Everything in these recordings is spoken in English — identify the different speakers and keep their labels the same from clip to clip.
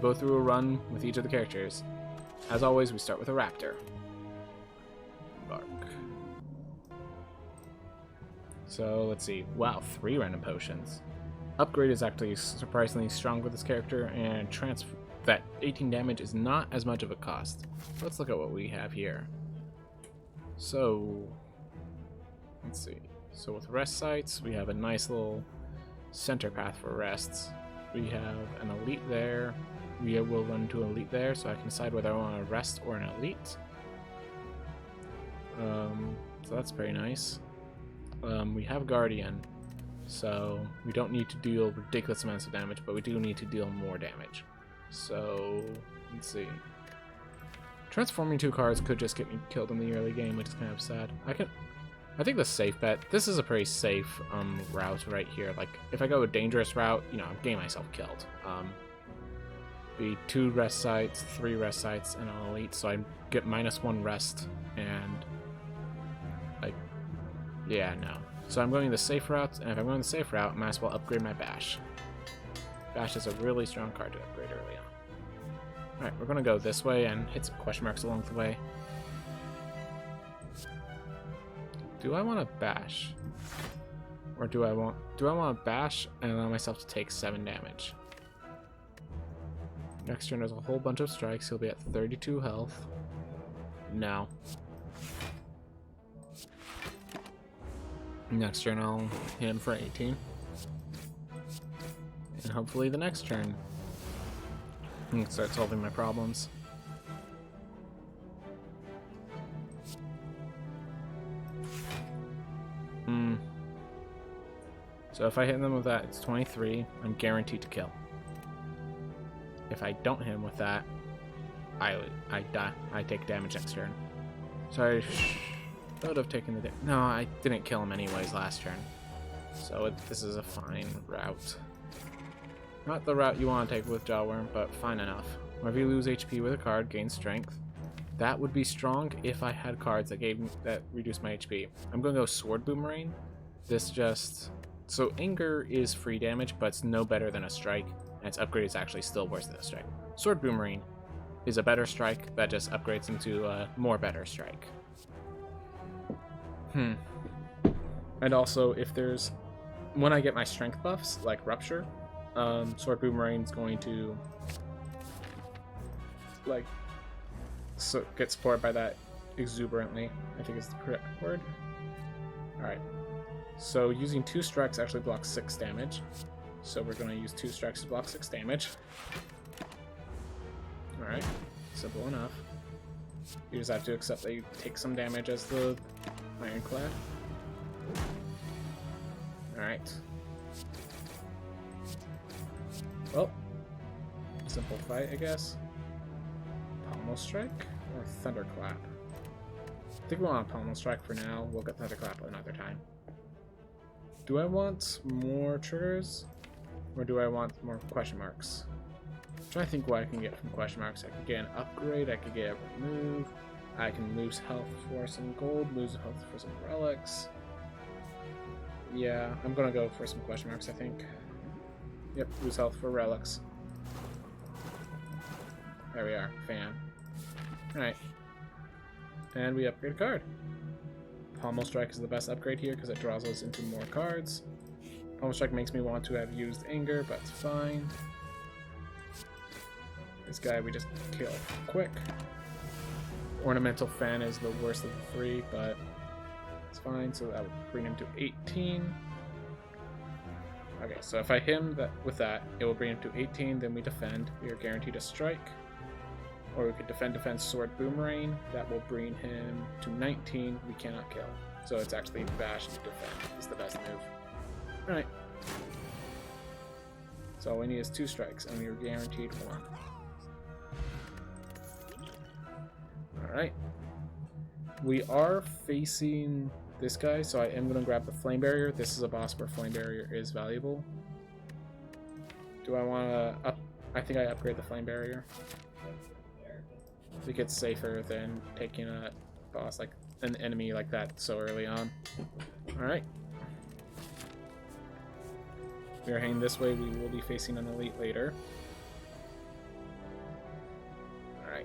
Speaker 1: go through a run with each of the characters. As always, we start with a raptor. Bark. So let's see. Wow, 3 random potions. Upgrade is actually surprisingly strong with this character, and that 18 damage is not as much of a cost. Let's look at what we have here. So let's see. So with rest sites, we have a nice little center path for rests. We have an elite there. We will run to an elite there, so I can decide whether I want a rest or an elite. So that's very nice. We have Guardian, so we don't need to deal ridiculous amounts of damage, but we do need to deal more damage. So let's see. Transforming 2 cards could just get me killed in the early game, which is kind of sad. I think the safe bet. This is a pretty safe route right here. Like if I go a dangerous route, you know, I'm getting myself killed. Be 2 rest sites, 3 rest sites, and an elite, so I get -1 rest, and like, yeah, no. So I'm going the safe route, and if I'm going the safe route, I might as well upgrade my Bash. Bash is a really strong card to upgrade early on. Alright, we're gonna go this way and hit some question marks along the way. Do I want to Bash? Or do I want to Bash and allow myself to take 7 damage? Next turn there's a whole bunch of strikes, he'll be at 32 health. No. Next turn I'll hit him for 18. And hopefully the next turn I can start solving my problems. So if I hit them with that, it's 23. I'm guaranteed to kill. If I don't hit him with that, I die. I take damage next turn. So I would have taken the damage. No, I didn't kill him anyways last turn. So this is a fine route. Not the route you want to take with Jawworm, but fine enough. Whenever you lose HP with a card, gain strength. That would be strong if I had cards that reduce my HP. I'm going to go Sword Boomerang. This just... So Anger is free damage, but it's no better than a strike, and its upgrade is actually still worse than a strike. Sword Boomerang is a better strike that just upgrades into a more better strike. And also, when I get my strength buffs, like Rupture, Sword Boomerang is going to get supported by that exuberantly, I think is the correct word. Alright. So using 2 strikes actually blocks 6 damage. So we're going to use 2 strikes to block 6 damage. Alright, simple enough. You just have to accept that you take some damage as the Ironclad. Alright. Well, simple fight, I guess. Pommel Strike or Thunderclap? I think we want a Pommel Strike for now. We'll get Thunderclap another time. Do I want more triggers? Or do I want more question marks? I'm trying to think what I can get from question marks. I could get an upgrade, I could get a remove, I can lose health for some gold, lose health for some relics. Yeah, I'm gonna go for some question marks, I think. Yep, lose health for relics. There we are, fan. Alright. And we upgrade a card. Pommel Strike is the best upgrade here because it draws us into more cards. Pommel Strike makes me want to have used Anger, but it's fine. This guy we just kill quick. Ornamental Fan is the worst of the 3, but it's fine, so that would bring him to 18. Okay, so if I hit him with that, it will bring him to 18, then we defend. We are guaranteed a strike. Or we could defend Sword Boomerang. That will bring him to 19. We cannot kill. So it's actually Bash to defend is the best move. Alright. So all we need is 2 strikes, and we are guaranteed 1. Alright. We are facing this guy, so I am going to grab the Flame Barrier. This is a boss where Flame Barrier is valuable. Do I want to I think I upgrade the Flame Barrier. I think it's safer than taking a boss like an enemy like that so early on. Alright. We are heading this way. We will be facing an elite later.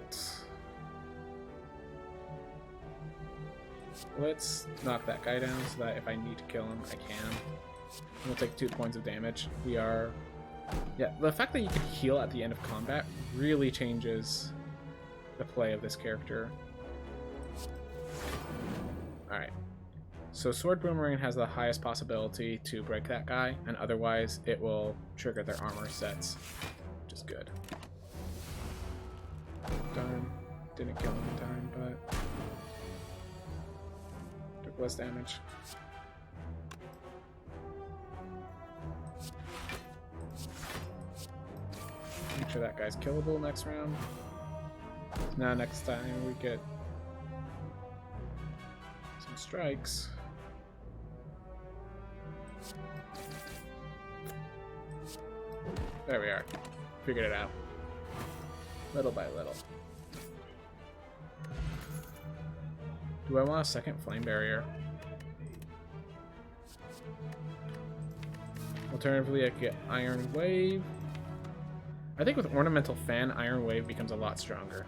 Speaker 1: Alright. Let's knock that guy down so that if I need to kill him, I can. We'll take 2 points of damage. We are... Yeah, the fact that you can heal at the end of combat really changes the play of this character. Alright. So Sword Boomerang has the highest possibility to break that guy, and otherwise it will trigger their armor sets, which is good. Darn. Didn't kill him in time, but... took less damage. Make sure that guy's killable next round. Now next time we get some strikes. There we are. Figured it out. Little by little. Do I want a second flame barrier? Alternatively, I could get Iron Wave. I think with Ornamental Fan, Iron Wave becomes a lot stronger.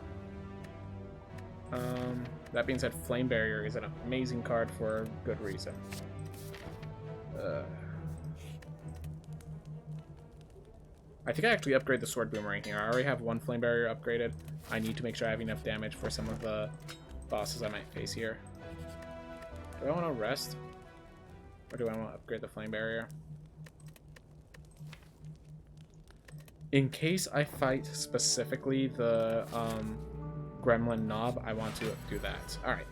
Speaker 1: That being said, Flame Barrier is an amazing card for a good reason. I think I actually upgrade the Sword Boomerang here. I already have 1 Flame Barrier upgraded. I need to make sure I have enough damage for some of the bosses I might face here. Do I want to rest? Or do I want to upgrade the Flame Barrier? In case I fight specifically the Gremlin Knob, I want to do that. Alright.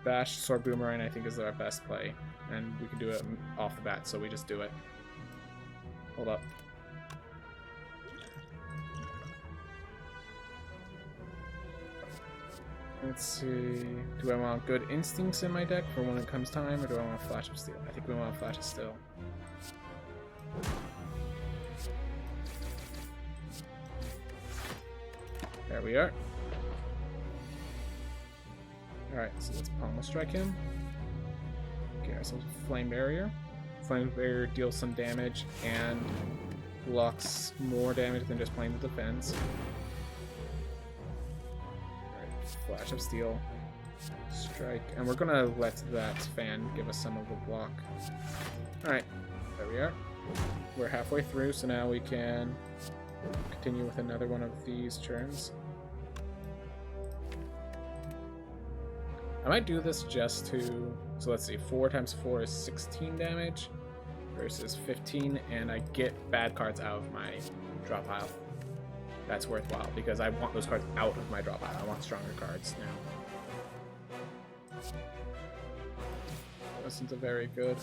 Speaker 1: Bash, Sword Boomerang, I think is our best play. And we can do it off the bat, so we just do it. Hold up. Let's see. Do I want Good Instincts in my deck for when it comes time, or do I want Flash of Steel? I think we want Flash of Steel. There we are. Alright, so let's Pommel Strike him. Get ourselves a Flame Barrier. Flame Barrier deals some damage and blocks more damage than just playing the defense. Alright, Flash of Steel. Strike. And we're gonna let that fan give us some of the block. Alright, there we are. We're halfway through, so now we can continue with another one of these turns. I might do this just to... So let's see, 4 times 4 is 16 damage versus 15, and I get bad cards out of my draw pile. That's worthwhile, because I want those cards out of my draw pile. I want stronger cards now. Wasn't a very good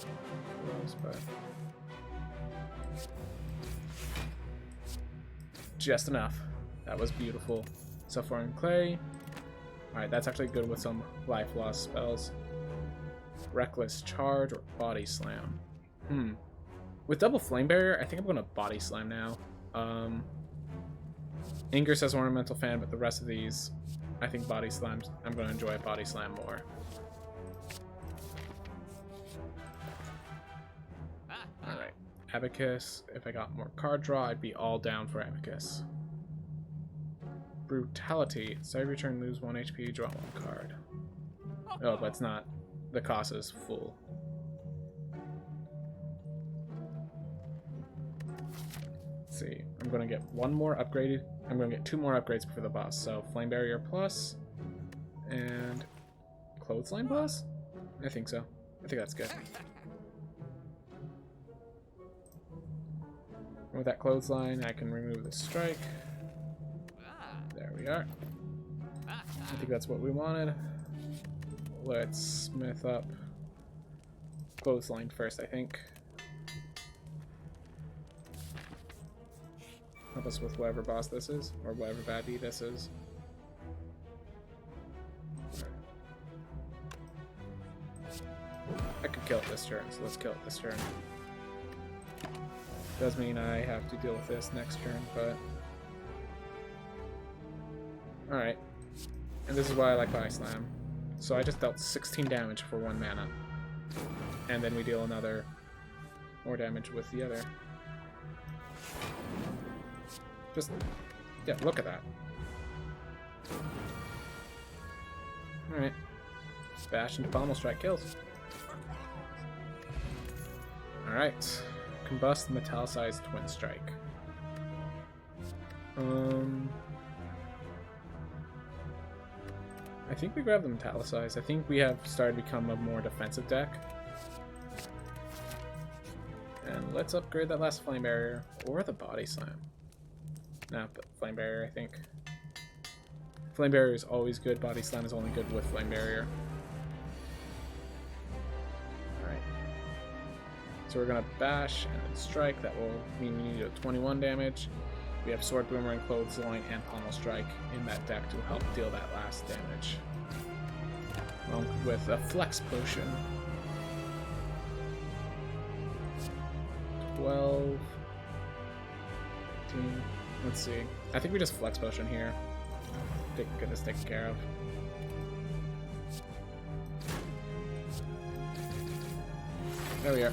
Speaker 1: rolls, but... just enough. That was beautiful. Suffering Clay. Alright, that's actually good with some life loss spells. Reckless Charge or Body Slam. With double Flame Barrier, I think I'm going to Body Slam now. Inger says Ornamental Fan, but the rest of these, I think Body Slams, I'm going to enjoy Body Slam more. Alright, Abacus. If I got more card draw, I'd be all down for Abacus. Brutality. So every turn lose 1 HP, draw 1 card. Oh, but it's not. The cost is full. Let's see. I'm going to get 1 more upgraded. I'm going to get 2 more upgrades for the boss. So Flame Barrier plus and Clothesline plus? I think so. I think that's good. And with that Clothesline, I can remove the strike. There we are. I think that's what we wanted. Let's smith up Clothesline first, I think. Help us with whatever boss this is, or whatever baddie this is. I could kill it this turn, so let's kill it this turn. Does mean I have to deal with this next turn, but... Alright. And this is why I like Body Slam. So I just dealt 16 damage for 1 mana. And then we deal another more damage with the other. Just, yeah, look at that. Alright. Bash into pommel strike kills. Alright. Combust metallicized twin strike. I think we grab the metallicized. I think we have started to become a more defensive deck. And let's upgrade that last flame barrier or the body slam. Nah, but flame barrier, I think. Flame barrier is always good. Body slam is only good with flame barrier. Alright. So we're gonna bash and then strike. That will mean we need a 21 damage. We have sword, boomerang, clothesline, and pommel strike in that deck to help deal that last damage. Along with a flex potion. 12, 15. Let's see. I think we just flex potion here. Get this taken care of. There we are.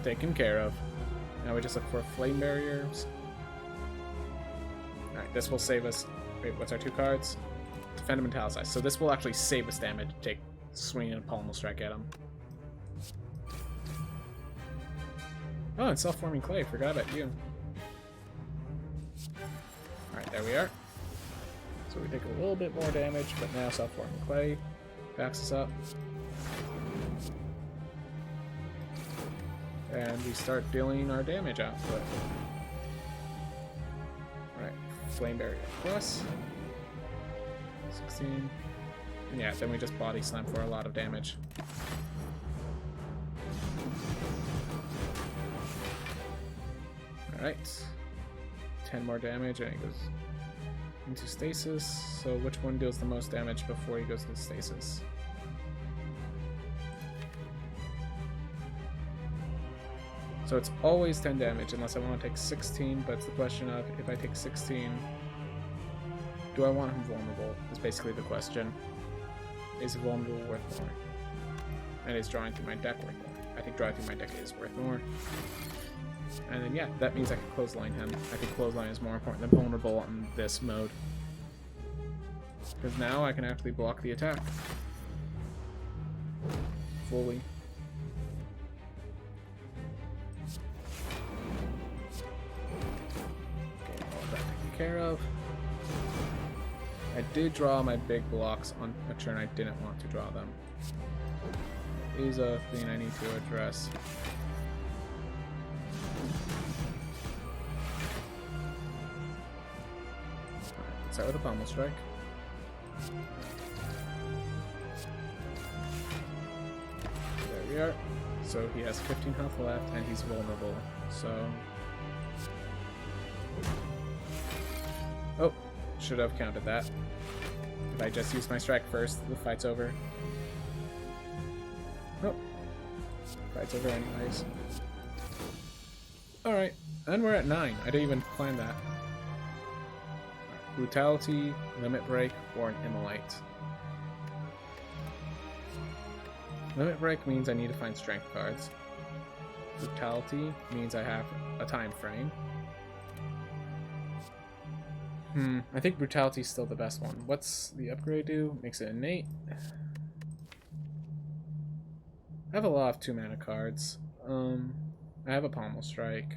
Speaker 1: Taken care of. Now we just look for flame barriers. Alright, this will save us. Wait, what's our 2 cards? Defend and metallicized. So this will actually save us damage. Take swing and pommel strike at him. Oh, and self-forming clay. Forgot about you. Alright, there we are. So we take a little bit more damage, but now self-forming clay backs us up. And we start dealing our damage output. Alright, flame barrier plus 16. And yeah, then we just body slam for a lot of damage. Alright. 10 more damage and he goes into stasis. So which one deals the most damage before he goes into stasis? So it's always 10 damage unless I want to take 16, but it's the question of if I take 16, do I want him vulnerable? Is basically the question. Is vulnerable worth more? And is drawing through my deck worth more? I think drawing through my deck is worth more. And then yeah, that means I can clothesline him. I think clothesline is more important than vulnerable in this mode. Because now I can actually block the attack. Fully. Okay, all that taken care of. I did draw my big blocks on a turn I didn't want to draw them. That is a thing I need to address. Let's start with a pommel strike. There we are. So he has 15 health left and he's vulnerable. So... oh, should have counted that. If I just use my strike first, the fight's over. Oh, fight's over anyways. Alright, and we're at 9. I didn't even plan that. Brutality, Limit Break, or an Immolate. Limit Break means I need to find strength cards. Brutality means I have a time frame. I think Brutality is still the best one. What's the upgrade do? Makes it innate. I have a lot of 2-mana cards. I have a Pommel Strike.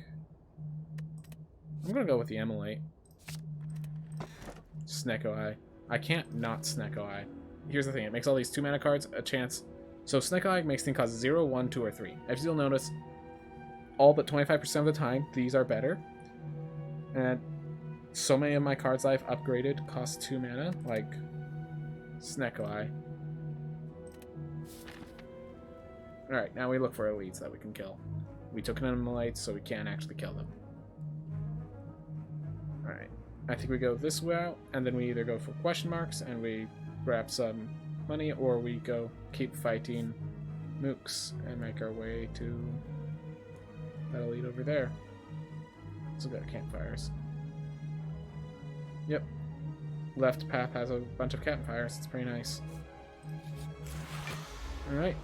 Speaker 1: I'm gonna go with the Immolate. Snecko Eye. I can't not Snecko Eye. Here's the thing, it makes all these 2-mana cards a chance. So Snecko Eye makes things cost 0, 1, 2, or 3. As you'll notice, all but 25% of the time, these are better. And so many of my cards I've upgraded cost 2 mana, like Snecko Eye. Alright, now we look for elites that we can kill. We took an Immolate, so we can't actually kill them. Alright, I think we go this route, and then we either go for question marks, and we grab some money, or we go keep fighting mooks, and make our way to that elite over there. Let's look at campfires. Yep. Left path has a bunch of campfires. It's pretty nice. Alright.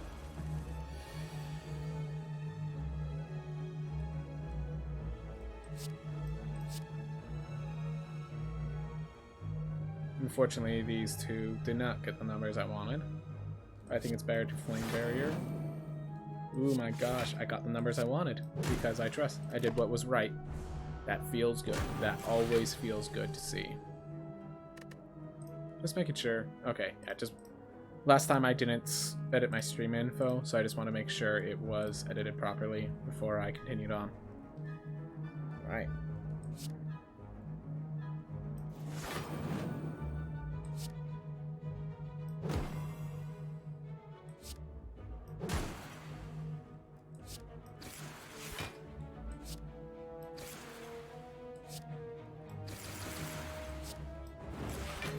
Speaker 1: Unfortunately, these two did not get the numbers I wanted. I think it's better to Flame Barrier. Ooh my gosh, I got the numbers I wanted because I trust. I did what was right. That feels good. That always feels good to see. Just making sure. Okay, yeah, just... Last time I didn't edit my stream info, so I just want to make sure it was edited properly before I continued on. Alright.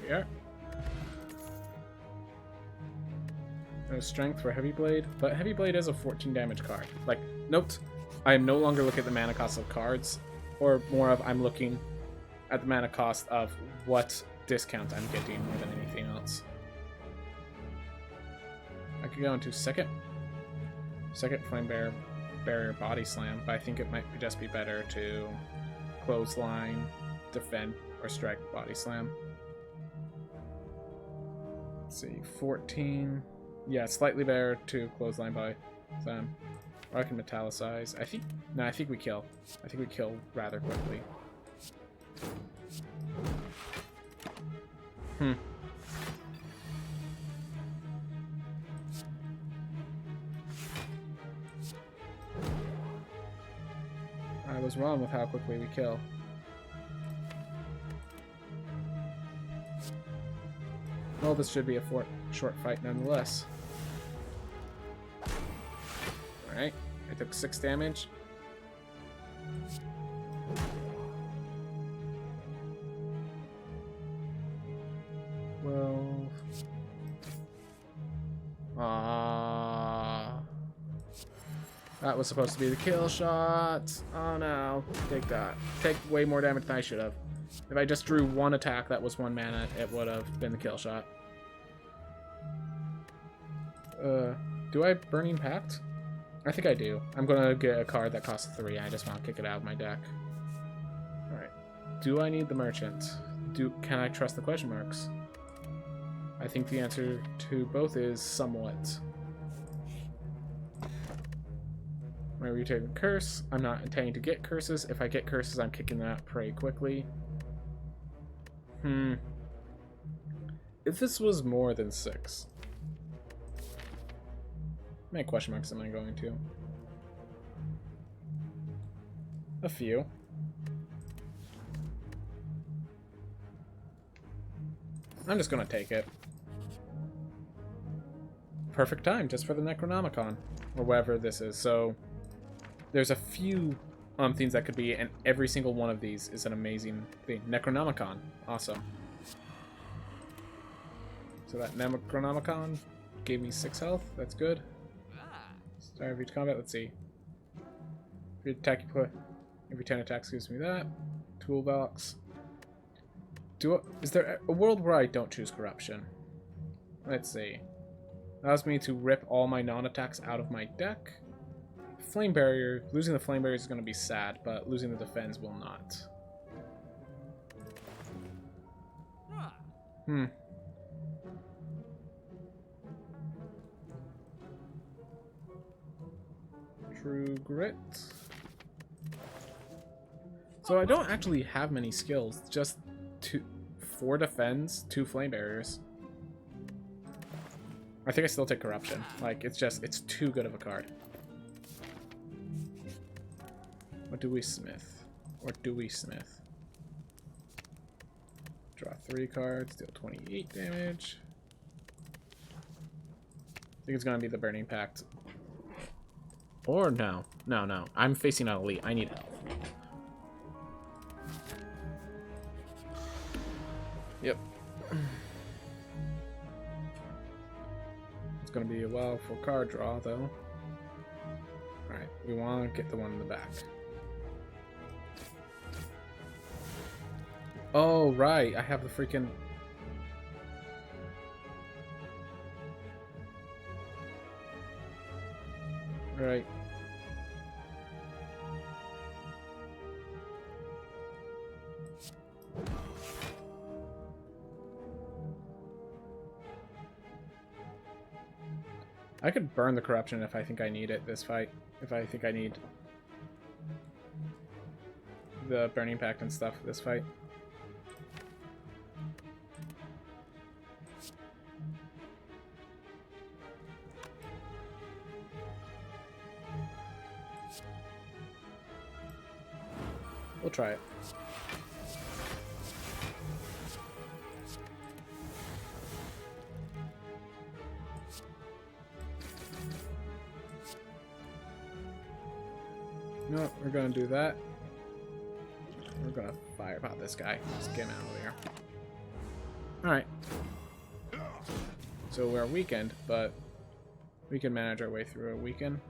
Speaker 1: Here. No strength for Heavy Blade, but Heavy Blade is a 14 damage card. Like, note, I am no longer looking at the mana cost of cards, or more of I'm looking at the mana cost of what discount I'm getting more than anything else. I could go into second Flame Barrier Body Slam, but I think it might just be better to Clothesline, Defend, or Strike Body Slam. Let's see, 14. Yeah, slightly better to Clothesline Body Slam. Or I can Metallicize. I think we kill. I think we kill rather quickly. I was wrong with how quickly we kill. Well, this should be a short fight nonetheless. Alright, I took 6 damage. Well... That was supposed to be the kill shot. Oh no, take that. Take way more damage than I should have. If I just drew one attack that was 1 mana, it would have been the kill shot. Do I Burning Pact? I think I do. I'm gonna get a card that costs 3. I just want to kick it out of my deck. Alright. Do I need the Merchant? Can I trust the question marks? I think the answer to both is somewhat. Am I retaking Curse? I'm not intending to get curses. If I get curses, I'm kicking that pretty quickly. If this was more than 6. How many question marks am I going to? A few. I'm just gonna take it. Perfect time, just for the Necronomicon. Or whatever this is. So, there's a few things that could be, and every single one of these is an amazing thing. Necronomicon. Awesome. So that Necronomicon gave me 6 health. That's good. Start of each combat. Let's see. Every 10 attacks gives me that. Toolbox. Is there a world where I don't choose Corruption? Let's see. Allows me to rip all my non-attacks out of my deck. Flame Barrier. Losing the Flame Barrier is going to be sad, but losing the Defense will not. True Grit. So I don't actually have many skills, just 4 defense, 2 flame barriers. I think I still take Corruption. Like, it's too good of a card. What do we smith? Or do we smith? Draw 3 cards, deal 28 damage. I think it's gonna be the Burning Pact. Or no. No. I'm facing an elite. I need help. Yep. It's gonna be a while for card draw, though. Alright, we want to get the one in the back. Oh, right. I have the freaking... Right. I could burn the corruption if I think I need it this fight. If I think I need the Burning Pact and stuff this fight. We'll try it. No, we're gonna do that. We're gonna fireball this guy. Just get him out of here. Alright. So we're weakened, but we can manage our way through a weaken.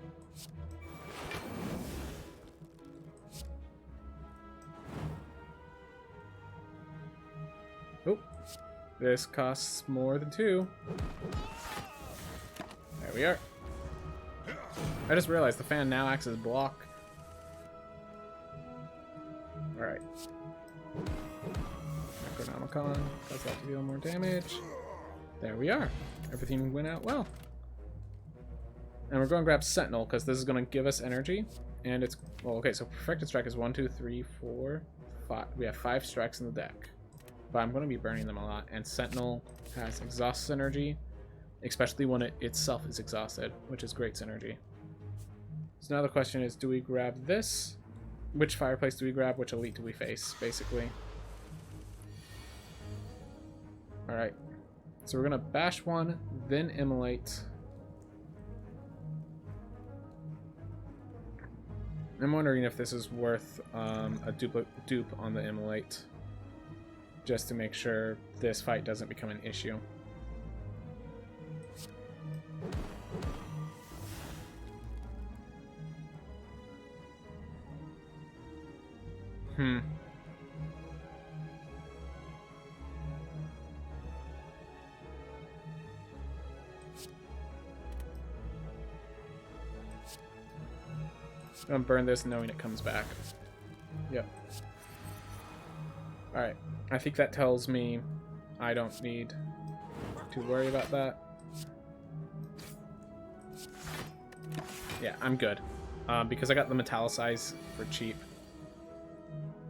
Speaker 1: Oh, this costs more than 2. There we are. I just realized the fan now acts as block. Alright. Necronomicon does that to deal more damage. There we are. Everything went out well. And we're going to grab Sentinel because this is going to give us energy. And it's... Well, okay, so Perfected Strike is 1, 2, 3, 4, 5. We have 5 strikes in the deck. But I'm going to be burning them a lot. And Sentinel has exhaust synergy, especially when it itself is exhausted, which is great synergy. So now the question is, do we grab this? Which fireplace do we grab? Which elite do we face, basically? Alright. So we're going to bash one, then immolate. I'm wondering if this is worth a dupe on the immolate, just to make sure this fight doesn't become an issue. I'm gonna burn this knowing it comes back. Yep. Alright. I think that tells me I don't need to worry about that. Yeah, I'm good. Because I got the metallicize for cheap.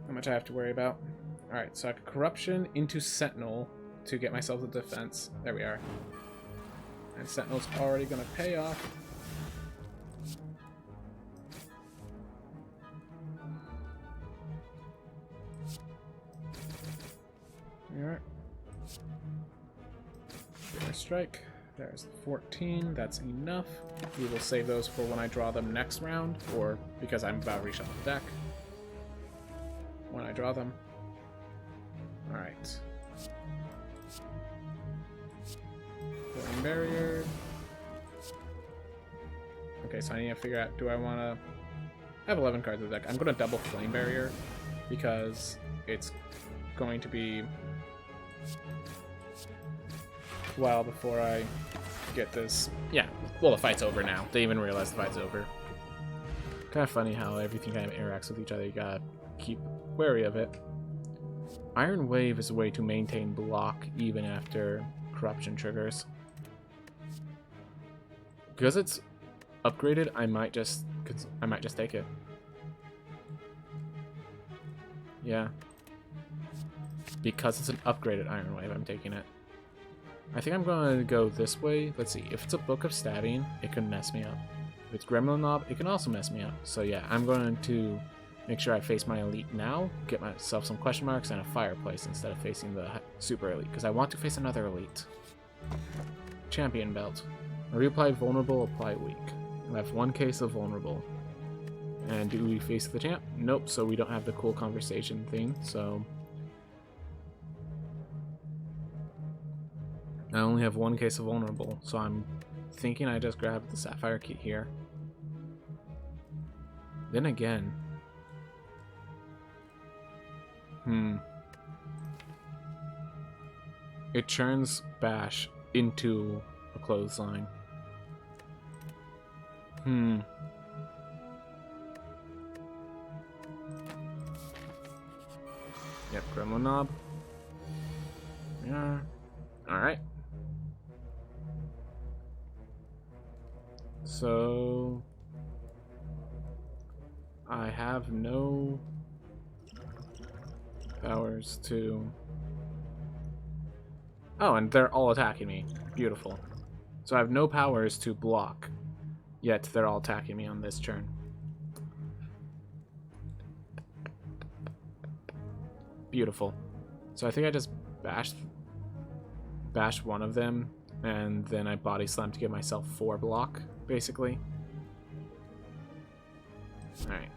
Speaker 1: How much I have to worry about. Alright, so I have Corruption into Sentinel to get myself the defense. There we are. And Sentinel's already going to pay off. Alright. Strike. There's 14. That's enough. We will save those for when I draw them next round, or because I'm about to reshuffle the deck. When I draw them. Alright. Flame Barrier. Okay, so I need to figure out, do I want to... I have 11 cards in the deck. I'm going to double Flame Barrier because it's going to be a while before I get this. Yeah, well, the fight's over now. They even realize the fight's over. Kind of funny how everything kind of interacts with each other. You gotta keep wary of it. Iron Wave is a way to maintain block even after corruption triggers. Because it's upgraded, I might just take it. Yeah. Because it's an upgraded Iron Wave, I'm taking it. I think I'm going to go this way. Let's see. If it's a Book of Stabbing, it can mess me up. If it's Gremlin Knob, it can also mess me up. So yeah, I'm going to make sure I face my elite now, get myself some question marks and a fireplace instead of facing the super elite, because I want to face another elite. Champion Belt. Reapply vulnerable, apply weak. I have 1 case of vulnerable. And do we face the champ? Nope, so we don't have the cool conversation thing, so... I only have 1 case of vulnerable, so I'm thinking I just grab the Sapphire Key here. Then again... It churns Bash into a clothesline. Yep, Gremlin Knob. Yeah. Alright. So I have no powers to... Oh, and they're all attacking me. Beautiful. So I have no powers to block, yet they're all attacking me on this turn. Beautiful. So I think I just bash one of them, and then I body slam to give myself 4 block, basically. Alright.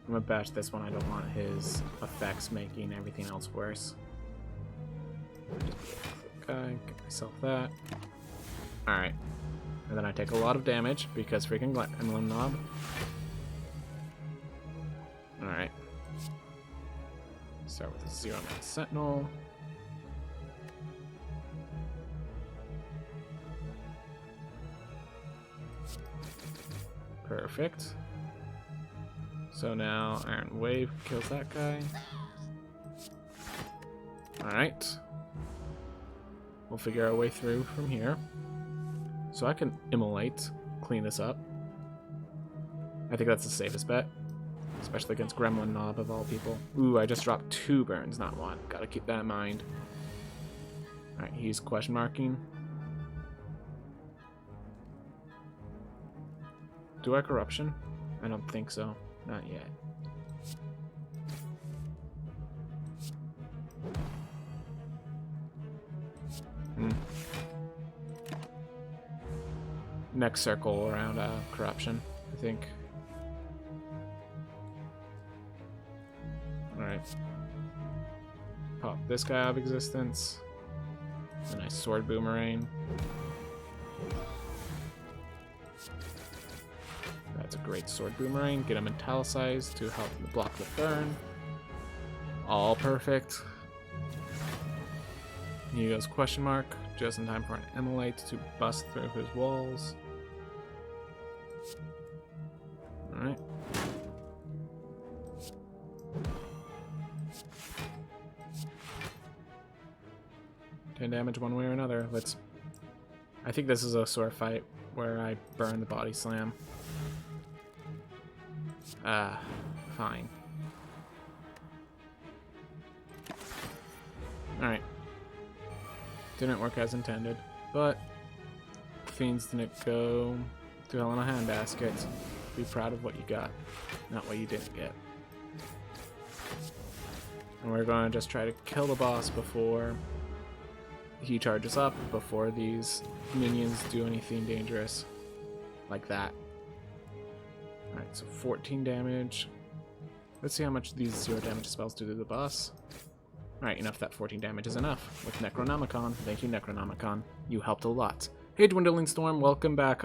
Speaker 1: I'm gonna bash this one. I don't want his effects making everything else worse. Okay, get myself that. Alright. And then I take a lot of damage because freaking Emblem Knob. Alright. Start with a 0-man Sentinel. Perfect. So now Iron Wave kills that guy. Alright. We'll figure our way through from here. So I can Immolate, clean this up. I think that's the safest bet. Especially against Gremlin Knob of all people. Ooh, I just dropped 2 burns, not 1. Gotta keep that in mind. Alright, he's question marking. Do I Corruption? I don't think so. Not yet. Next circle around Corruption, I think. Alright. Pop this guy out of existence. A nice Sword Boomerang. That's a great Sword Boomerang. Get him italicized to help block the burn. All perfect. He goes question mark, just in time for an Immolate to bust through his walls. Alright. Damage one way or another. I think this is a sword fight where I burn the body slam. Fine. Alright. Didn't work as intended, but Fiends didn't go to hell in a handbasket. Be proud of what you got, not what you didn't get. And we're going to just try to kill the boss before he charges up, before these minions do anything dangerous like that. Alright, so 14 damage. Let's see how much these 0 damage spells do to the boss. Alright, enough that 14 damage is enough. With Necronomicon. Thank you, Necronomicon. You helped a lot. Hey, Dwindling Storm, welcome back.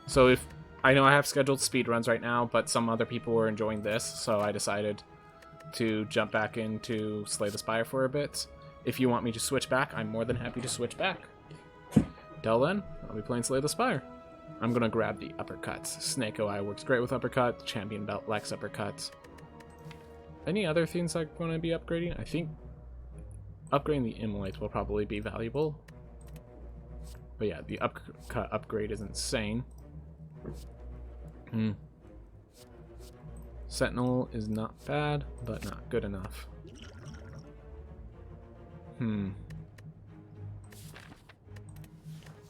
Speaker 1: So if I know I have scheduled speedruns right now, but some other people were enjoying this, so I decided to jump back into Slay the Spire for a bit. If you want me to switch back, I'm more than happy to switch back. Till then, I'll be playing Slay the Spire. I'm gonna grab the uppercuts. Snecko Eye works great with uppercut. Champion Belt likes uppercuts. Any other things I'm going to be upgrading? I think upgrading the Immolates will probably be valuable. But yeah, the uppercut upgrade is insane. Sentinel is not bad, but not good enough.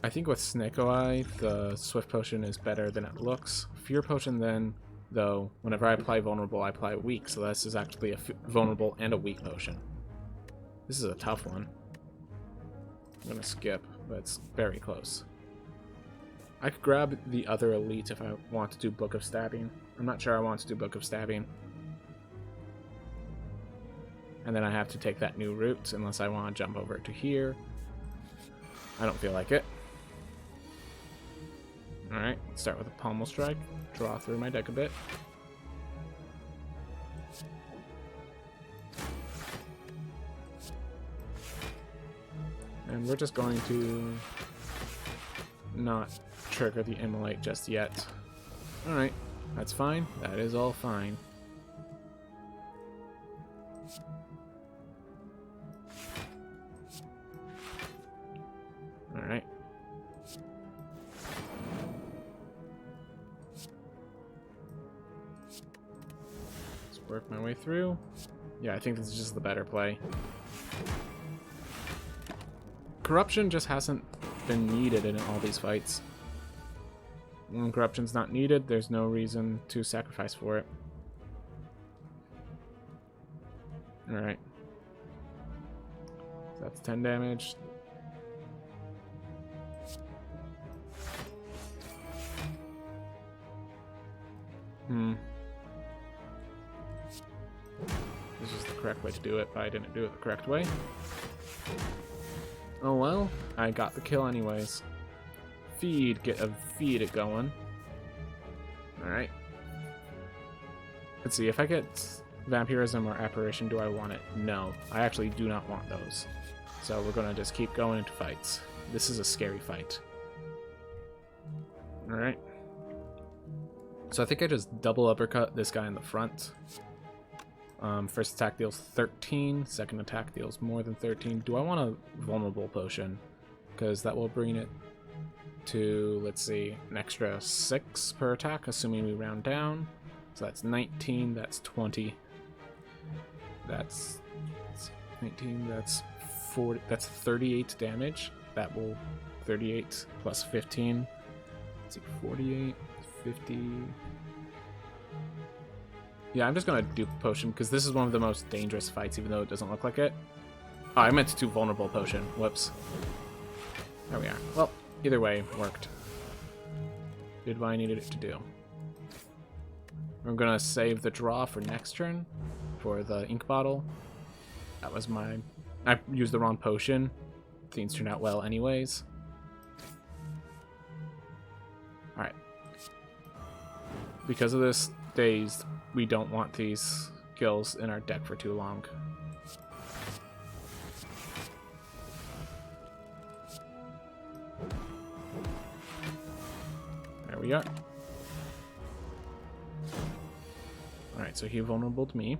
Speaker 1: I think with Snecko Eye, the Swift Potion is better than it looks. Fear Potion then, though, whenever I apply Vulnerable, I apply Weak, so this is actually a Vulnerable and a Weak Potion. This is a tough one. I'm gonna skip, but it's very close. I could grab the other elite if I want to do Book of Stabbing. I'm not sure I want to do Book of Stabbing. And then I have to take that new route, unless I want to jump over to here. I don't feel like it. Alright, start with a Pommel Strike. Draw through my deck a bit. And we're just going to not trigger the Immolate just yet. Alright, that's fine. That is all fine. Alright. work my way through. Yeah, I think this is just the better play. Corruption just hasn't been needed in all these fights. When corruption's not needed, there's no reason to sacrifice for it. Alright. So that's 10 damage. This is the correct way to do it, but I didn't do it the correct way. Oh well, I got the kill anyways. Feed it going. Alright. Let's see, if I get Vampirism or Apparition, do I want it? No, I actually do not want those. So we're gonna just keep going into fights. This is a scary fight. Alright. So I think I just double uppercut this guy in the front. First attack deals 13, second attack deals more than 13. Do I want a vulnerable potion? Because that will bring it to, let's see, an extra 6 per attack, assuming we round down. So that's 19, that's 20. That's 19, that's 40, that's 38 damage. That will 38 plus 15. Let's see, 48, 50. Yeah, I'm just gonna dupe potion because this is one of the most dangerous fights, even though it doesn't look like it. Oh, I meant to do vulnerable potion. Whoops. There we are. Well, either way, worked. Did what I needed it to do. I'm gonna save the draw for next turn for the ink bottle. That was my... I used the wrong potion. Things turned out well anyways. Alright. Because of this dazed, we don't want these skills in our deck for too long. There we are. Alright, so he vulnerable to me.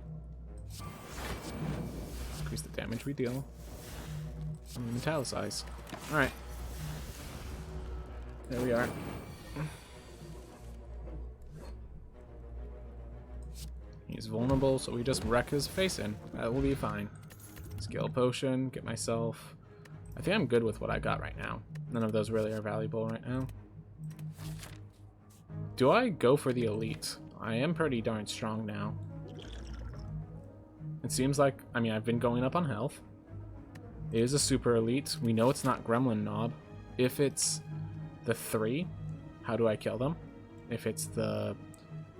Speaker 1: Increase the damage we deal. And metallicize. Alright. There we are. He's vulnerable, so we just wreck his face in. That will be fine. Skill potion, get myself... I think I'm good with what I got right now. None of those really are valuable right now. Do I go for the elite? I am pretty darn strong now. It seems like... I mean, I've been going up on health. It is a super elite. We know it's not Gremlin Knob. If it's the 3, how do I kill them? If it's the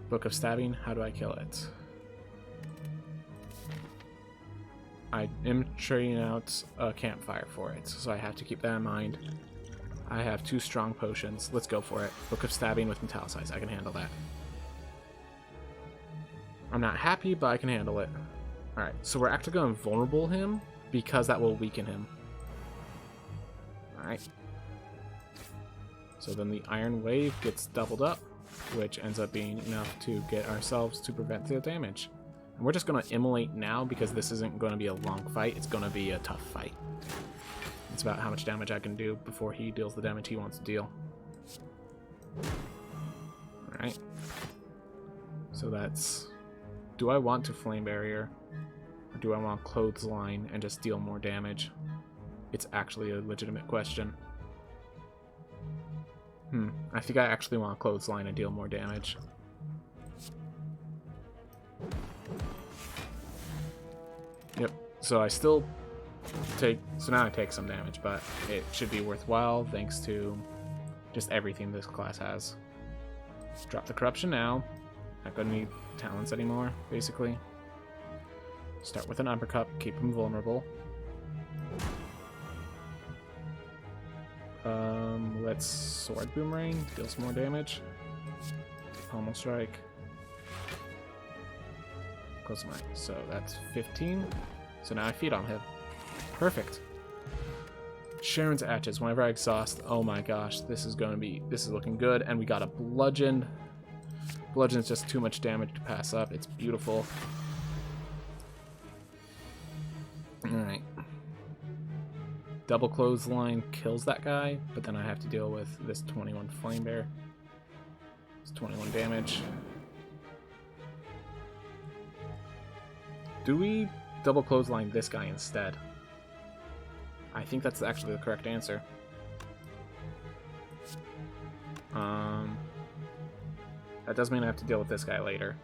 Speaker 1: Book of Stabbing, how do I kill it? I am trading out a campfire for it, so I have to keep that in mind. I have 2 strong potions. Let's go for it. Book of Stabbing with metallicize. I can handle that. I'm not happy, but I can handle it. Alright, so we're actually going to vulnerable him because that will weaken him. Alright. So then the Iron Wave gets doubled up, which ends up being enough to get ourselves to prevent the damage. And we're just going to immolate now because this isn't going to be a long fight. It's going to be a tough fight. It's about how much damage I can do before he deals the damage he wants to deal. Alright. So that's... Do I want to Flame Barrier? Or do I want Clothesline and just deal more damage? It's actually a legitimate question. I think I actually want Clothesline and deal more damage. Yep, so I still take... So now I take some damage, but it should be worthwhile thanks to just everything this class has. Drop the Corruption now. Not gonna need talents anymore, basically. Start with an uppercut, keep him vulnerable. Let's Sword Boomerang, deal some more damage. Pommel Strike. Close my... So that's 15. So now I feed on him. Perfect. Sharon's Atches. Whenever I exhaust, oh my gosh, this is looking good. And we got a Bludgeon. Bludgeon's just too much damage to pass up. It's beautiful. Alright. Double Clothesline kills that guy, but then I have to deal with this 21 Flame Bear. It's 21 damage. do we double clothesline this guy instead? I think that's actually the correct answer. That does mean I have to deal with this guy later.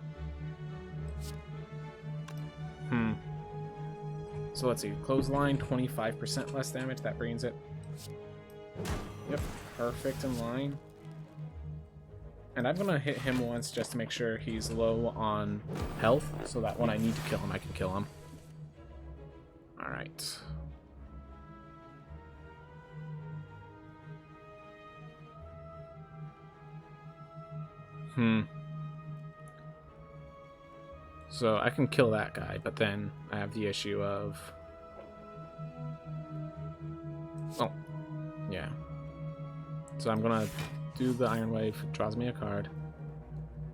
Speaker 1: So let's see. Clothesline, 25% less damage. That brings it. Yep, perfect in line. And I'm going to hit him once just to make sure he's low on health, so that when I need to kill him, I can kill him. Alright. So I can kill that guy, but then I have the issue of... Oh, yeah. So I'm gonna do the Iron Wave, draws me a card.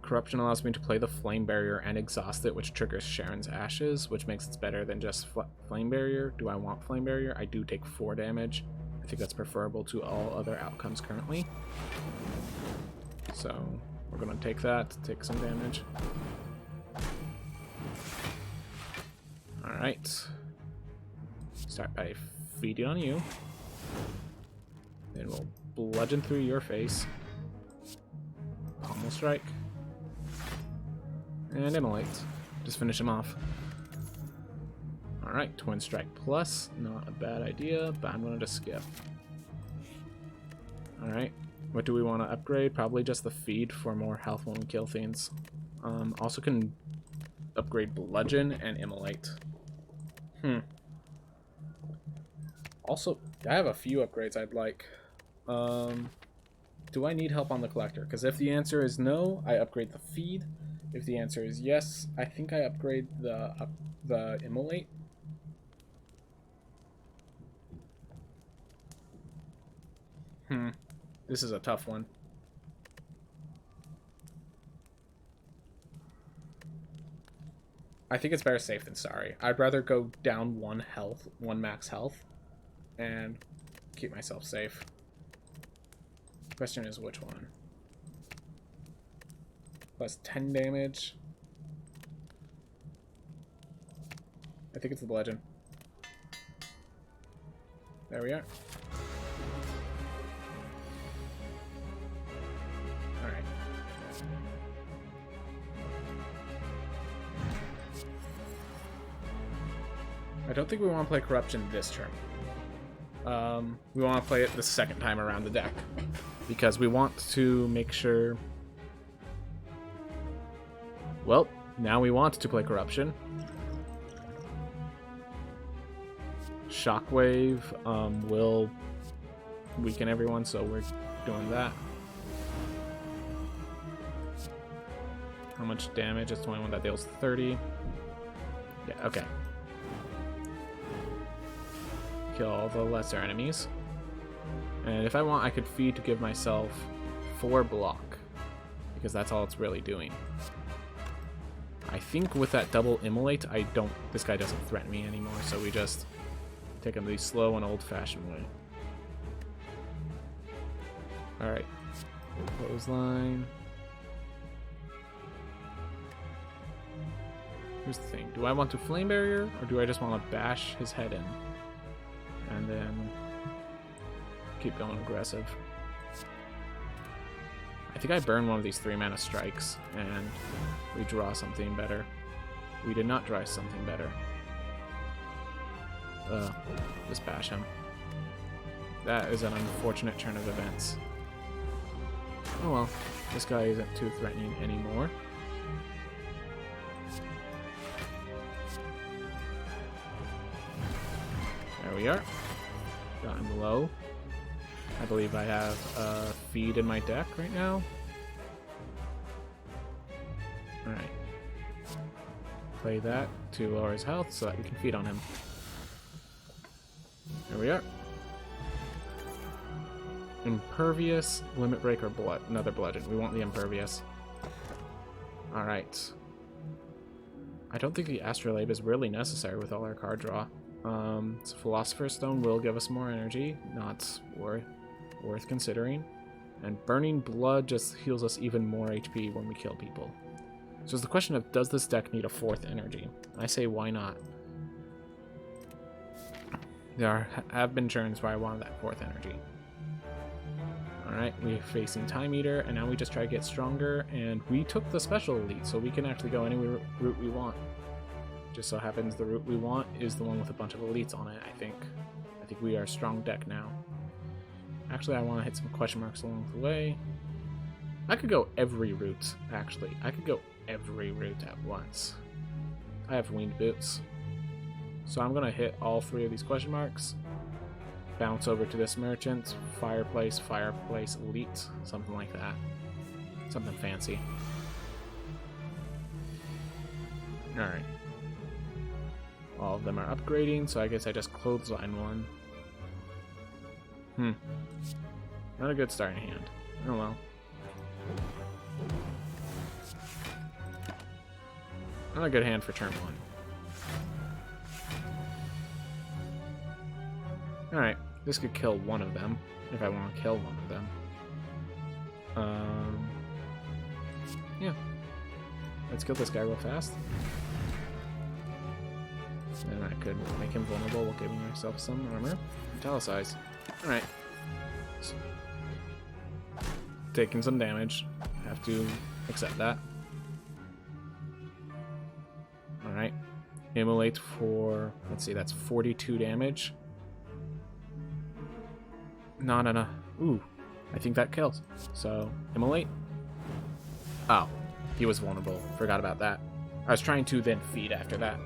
Speaker 1: Corruption allows me to play the Flame Barrier and exhaust it, which triggers Sharon's Ashes, which makes it better than just Flame Barrier. Do I want Flame Barrier? I do take 4 damage. I think that's preferable to all other outcomes currently. So we're gonna take that, take some damage. Alright. Start by feeding on you. Then we'll bludgeon through your face. Pommel strike. And immolate. Just finish him off. Alright, Twin Strike Plus. Not a bad idea, but I'm going to just skip. Alright, what do we want to upgrade? Probably just the feed for more health when we kill things. Also can upgrade Bludgeon and Immolate. Also, I have a few upgrades I'd like. Do I need help on the Collector? Because if the answer is no, I upgrade the feed. If the answer is yes, I think I upgrade the Immolate. This is a tough one. I think it's better safe than sorry. I'd rather go down 1 max health, and keep myself safe. Question is which one? Plus 10 damage. I think it's the Bludgeon. There we are. Alright. I don't think we want to play Corruption this turn. We want to play it the second time around the deck, because we want to make sure... Well, now we want to play Corruption. Shockwave will weaken everyone, so we're doing that. How much damage? It's 21, that deals 30. Yeah, okay. Kill all the lesser enemies. And if I want, I could feed to give myself 4 block, because that's all it's really doing. I think with that double Immolate, this guy doesn't threaten me anymore, so we just take him the slow and old-fashioned way. Alright. Clothesline. Here's the thing. Do I want to Flame Barrier, or do I just want to bash his head in? And then keep going aggressive. I think I burn one of these 3-mana strikes, and we draw something better. We did not draw something better. Just bash him. That is an unfortunate turn of events. Oh well, this guy isn't too threatening anymore. There we are. Got him low. I believe I have a feed in my deck right now. Alright. Play that to lower his health so that we can feed on him. There we are. Impervious, Limit Break, or another Bludgeon. We want the Impervious. Alright. I don't think the Astrolabe is really necessary with all our card draw. So Philosopher's Stone will give us more energy, not worth considering. And Burning Blood just heals us even more HP when we kill people. So it's the question of, does this deck need a 4th energy? I say, why not? There have been turns where I wanted that 4th energy. Alright, we're facing Time Eater, and now we just try to get stronger, and we took the special elite, so we can actually go any route we want. Just so happens the route we want is the one with a bunch of elites on it, I think. I think we are a strong deck now. Actually, I want to hit some question marks along the way. I could go every route, actually. I could go every route at once. I have winged boots. So I'm going to hit all 3 of these question marks. Bounce over to this merchant. Fireplace, elite. Something like that. Something fancy. Alright. All of them are upgrading, so I guess I just clothesline one. Not a good starting hand. Oh well. Not a good hand for turn 1. Alright, this could kill one of them, if I want to kill one of them. Yeah. Let's kill this guy real fast. And I could make him vulnerable while giving myself some armor. Italicize. Alright. Taking some damage. Have to accept that. Alright. Immolate for, let's see, that's 42 damage. No. Ooh, I think that kills. So, immolate. Oh, he was vulnerable. Forgot about that. I was trying to then feed after that.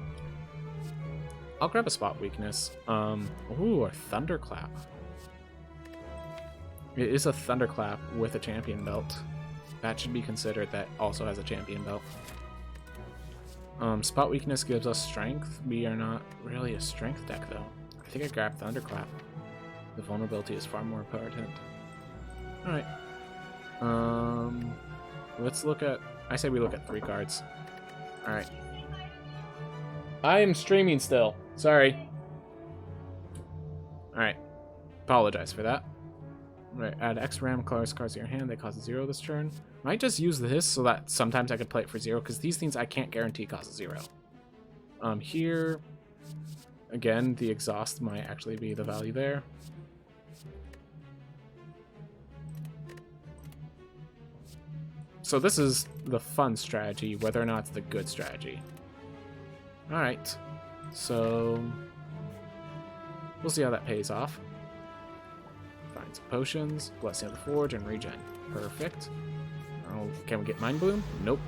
Speaker 1: I'll grab a spot weakness. Ooh, a Thunderclap. It is a Thunderclap with a champion belt. That should be considered. That also has a champion belt. Spot weakness gives us strength. We are not really a strength deck, though. I think I grabbed Thunderclap. The vulnerability is far more important. Alright. Let's look at... I say we look at 3 cards. Alright. I am streaming still. Sorry. Alright. Apologize for that. Alright, add X RAM cards to your hand. They cost 0 this turn. Might just use this so that sometimes I could play it for 0, because these things I can't guarantee cost 0. Here... Again, the exhaust might actually be the value there. So this is the fun strategy, whether or not it's the good strategy. Alright, so we'll see how that pays off. Find some potions, Blessing of the Forge, and regen. Perfect. Oh, can we get Mind Bloom? Nope.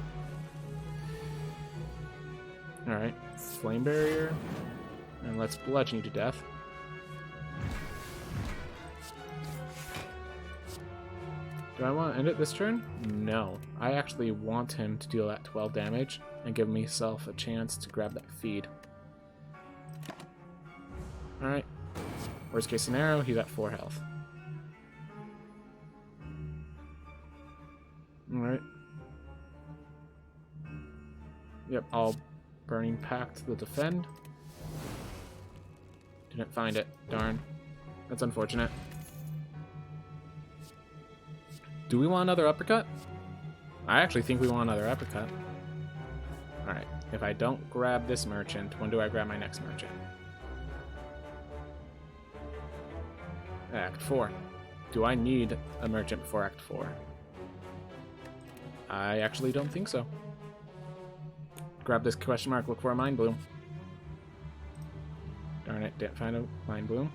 Speaker 1: Alright, Flame Barrier, and let's bludgeon you to death. Do I want to end it this turn? No. I actually want him to deal that 12 damage and give myself a chance to grab that feed. Alright. Worst case scenario, he's at 4 health. Alright. Yep, I'll Burning Pact the defend. Didn't find it. Darn. That's unfortunate. Do we want another uppercut? I actually think we want another uppercut. Alright, if I don't grab this merchant, when do I grab my next merchant? Act 4. Do I need a merchant before Act 4? I actually don't think so. Grab this question mark, look for a Mind Bloom. Darn it, didn't find a Mind Bloom.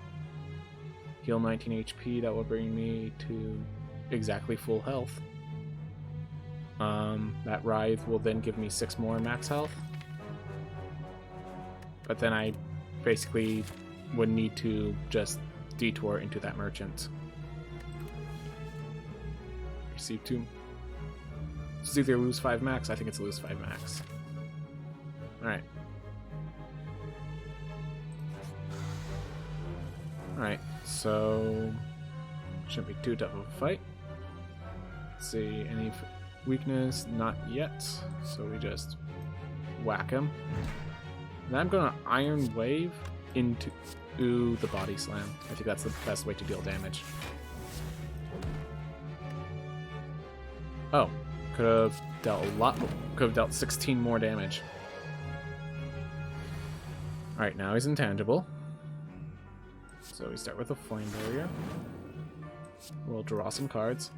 Speaker 1: Heal 19 HP, that will bring me to exactly full health. That Writhe will then give me 6 more max health. But then I basically would need to just detour into that merchant. Receive 2. It's either lose 5 max, I think it's lose 5 max. Alright. Alright, so shouldn't be too tough of a fight. Let's see, any weakness? Not yet. So we just whack him. And I'm gonna Iron Wave into the Body Slam. I think that's the best way to deal damage. Oh, Could have dealt a lot more. Could have dealt 16 more damage. Alright, now he's intangible. So we start with a flame barrier. We'll draw some cards.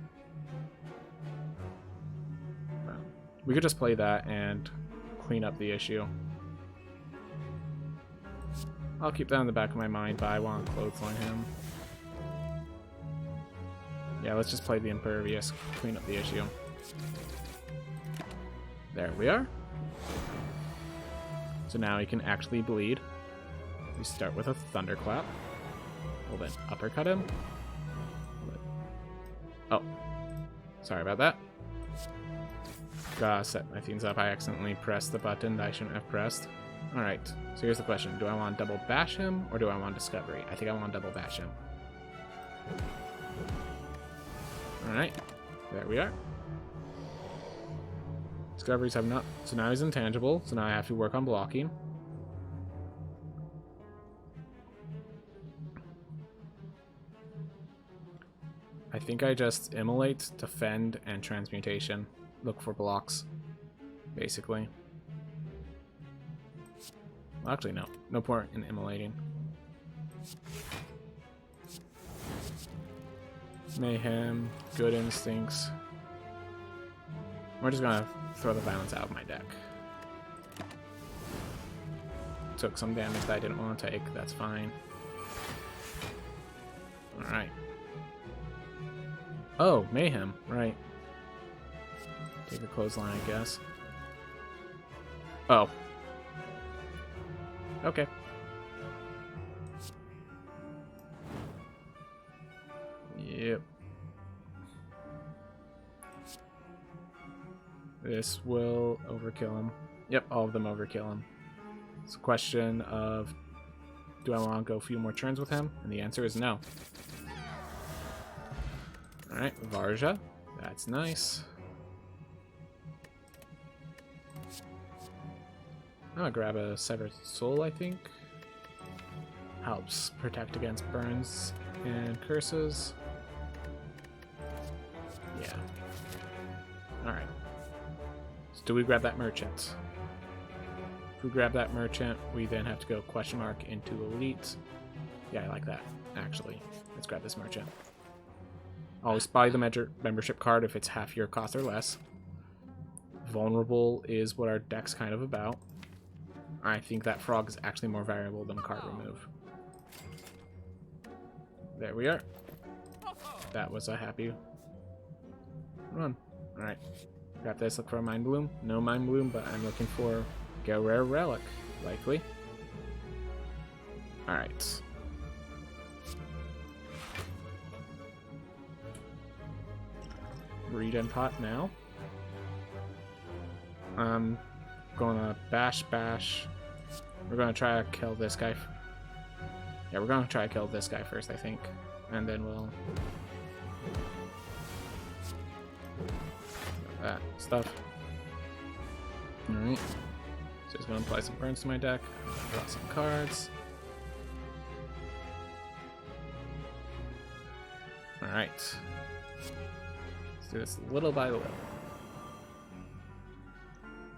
Speaker 1: Well, we could just play that and clean up the issue. I'll keep that in the back of my mind, but I want to clothesline him. Yeah, let's just play the Impervious, clean up the issue. There we are. So now he can actually bleed. We start with a Thunderclap. We'll then uppercut him. Oh, sorry about that. Gotta set my things up. I accidentally pressed the button that I shouldn't have pressed. Alright, so here's the question. Do I want to double bash him, or do I want Discovery? I think I want to double bash him. Alright, there we are. Discoveries have not... So now he's intangible, so now I have to work on blocking. I think I just immolate, defend, and transmutation. Look for blocks, basically. Well, actually, no. No point in immolating. Mayhem, Good Instincts. We're just gonna throw the violence out of my deck. Took some damage that I didn't want to take. That's fine. Alright. Oh, Mayhem, right. Take a clothesline, I guess. Oh. Okay. Yep. This will overkill him. Yep, all of them overkill him. It's a question of, do I want to go a few more turns with him? And the answer is no. Alright, Varja. That's nice. I'm gonna grab a Severed Soul, I think. Helps protect against burns and curses. Yeah. Alright. So do we grab that merchant? If we grab that merchant, we then have to go question mark into elite. Yeah, I like that, actually. Let's grab this merchant. Always buy the membership card if it's half your cost or less. Vulnerable is what our deck's kind of about. I think that frog is actually more valuable than card remove. There we are. That was a happy run. Alright. Got this. Look for a Mind Bloom. No Mind Bloom, but I'm looking for a rare relic, likely. Alright. Regen pot now. I'm gonna bash. We're gonna try to kill this guy. Yeah, we're gonna try to kill this guy first, I think. And then we'll... that stuff. Alright. So he's gonna apply some burns to my deck. Draw some cards. Alright. Let's do this little by little.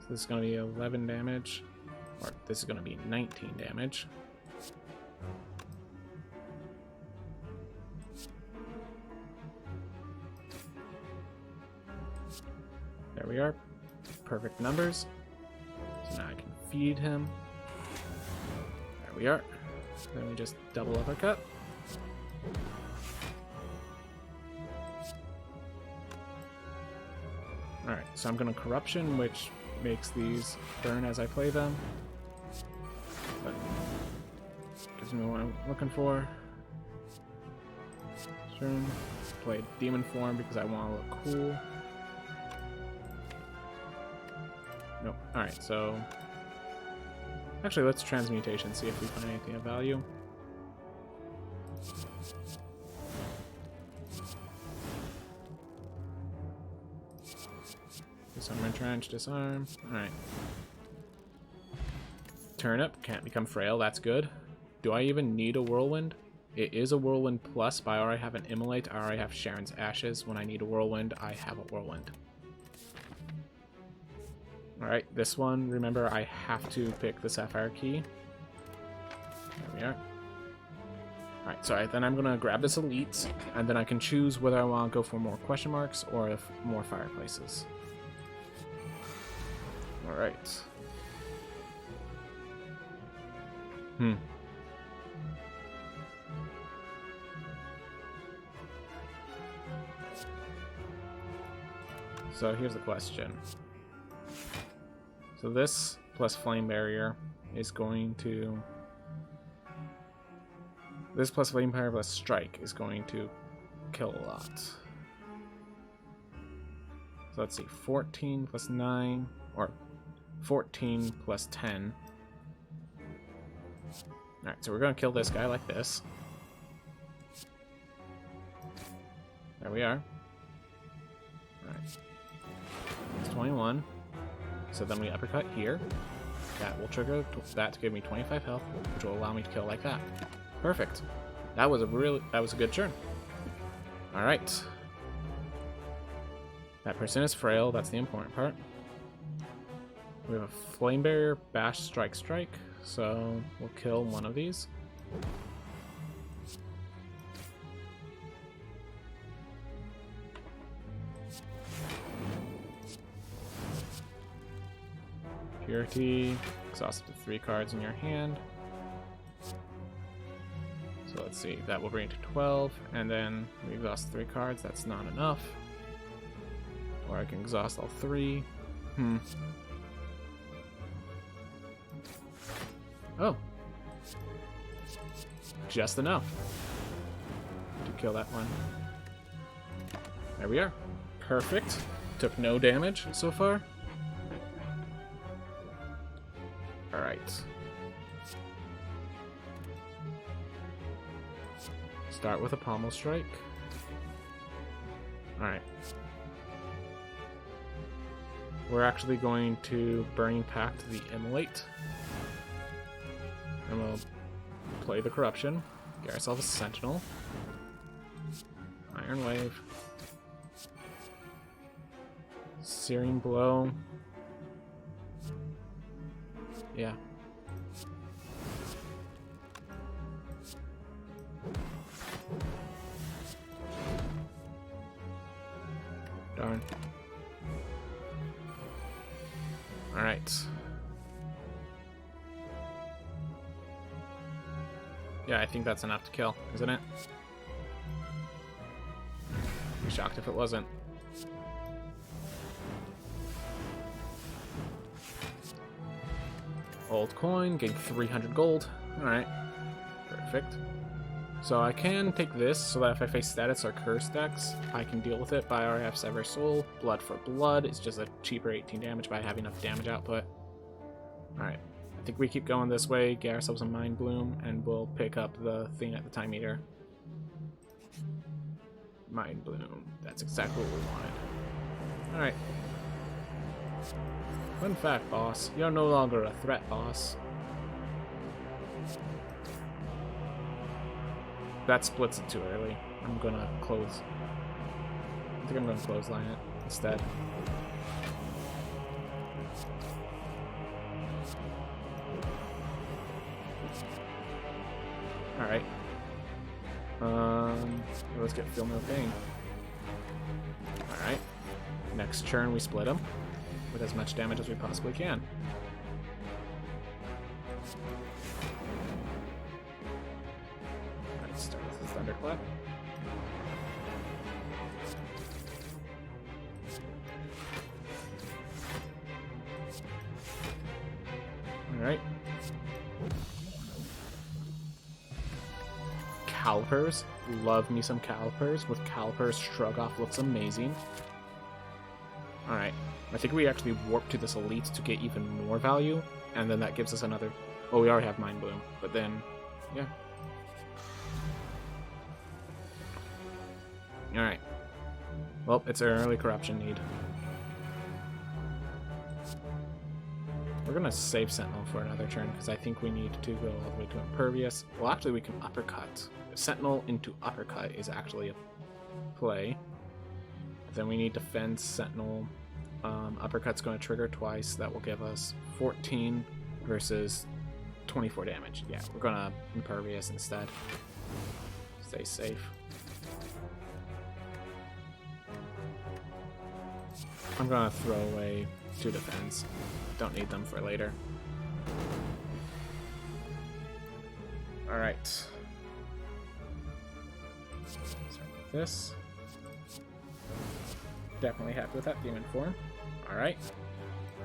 Speaker 1: So this is going to be 11 damage, or this is going to be 19 damage. There we are. Perfect numbers. So now I can feed him. There we are. Then we just double uppercut. Alright, so I'm going to Corruption, which makes these burn as I play them. But gives me what I'm looking for. Sure. Play Demon Form because I want to look cool. Nope. Alright, so... actually, let's Transmutation, see if we find anything of value. Disarm, Entrench, disarm. Alright. Turnip, can't become frail, that's good. Do I even need a Whirlwind? It is a Whirlwind plus, but I already have an Immolate, I already have Sharon's Ashes. When I need a Whirlwind, I have a Whirlwind. Alright, this one, remember, I have to pick the Sapphire Key. There we are. Alright, so then I'm going to grab this Elite, and then I can choose whether I want to go for more question marks or if more fireplaces. Alright. So here's the question. So this plus Flame Barrier is going to... This plus Flame Barrier plus Strike is going to kill a lot. So let's see, 14 plus 9, or 14 plus 10. Alright, so we're going to kill this guy like this. There we are. Alright. It's 21. So then we uppercut here. That will trigger that to give me 25 health, which will allow me to kill like that. Perfect. That was a good turn. Alright. That person is frail, that's the important part. We have a Flame Barrier, Bash, Strike, Strike, so we'll kill one of these. Purity, exhaust up to 3 cards in your hand. So let's see, that will bring it to 12, and then we exhaust 3 cards, that's not enough. Or I can exhaust all 3. Oh. Just enough to kill that one. There we are. Perfect. Took no damage so far. Alright. Start with a Pommel Strike. Alright. We're actually going to Burning Pact the Immolate. And we'll play the Corruption. Get ourselves a Sentinel. Iron Wave. Searing Blow. Yeah. Darn. Alright. Yeah, I think that's enough to kill, isn't it? I'd be shocked if it wasn't. Old coin, gain 300 gold. Alright. Perfect. So I can take this so that if I face status or curse decks, I can deal with it by RF Sever Soul. Blood for blood. It's just a cheaper 18 damage by having enough damage output. Alright. I think we keep going this way, get ourselves a Mind Bloom, and we'll pick up the thing at the Time Eater. Mind Bloom. That's exactly what we wanted. Alright. Fun fact, boss. You're no longer a threat, boss. That splits it too early. I'm gonna close. I think I'm gonna clothesline it instead. Alright. Let's get Feel No Pain. Alright. Next turn we split him with as much damage as we possibly can. Alright, start with the Thunderclap. Alright. Calipers. Love me some Calipers. With Calipers, Shrug Off looks amazing. Alright. I think we actually warp to this Elite to get even more value, and then that gives us another... Oh, we already have Mind Bloom, but then... Yeah. Alright. Well, it's an early Corruption need. We're gonna save Sentinel for another turn, because I think we need to go all the way to Impervious. Well, actually, we can Uppercut. Sentinel into Uppercut is actually a play. Then we need Defense, Sentinel, Uppercut's going to trigger twice. That will give us 14 versus 24 damage. Yeah, we're going to Impervious instead. Stay safe. I'm going to throw away 2 defense. Don't need them for later. Alright. Start with this. Definitely happy with that demon form. Alright.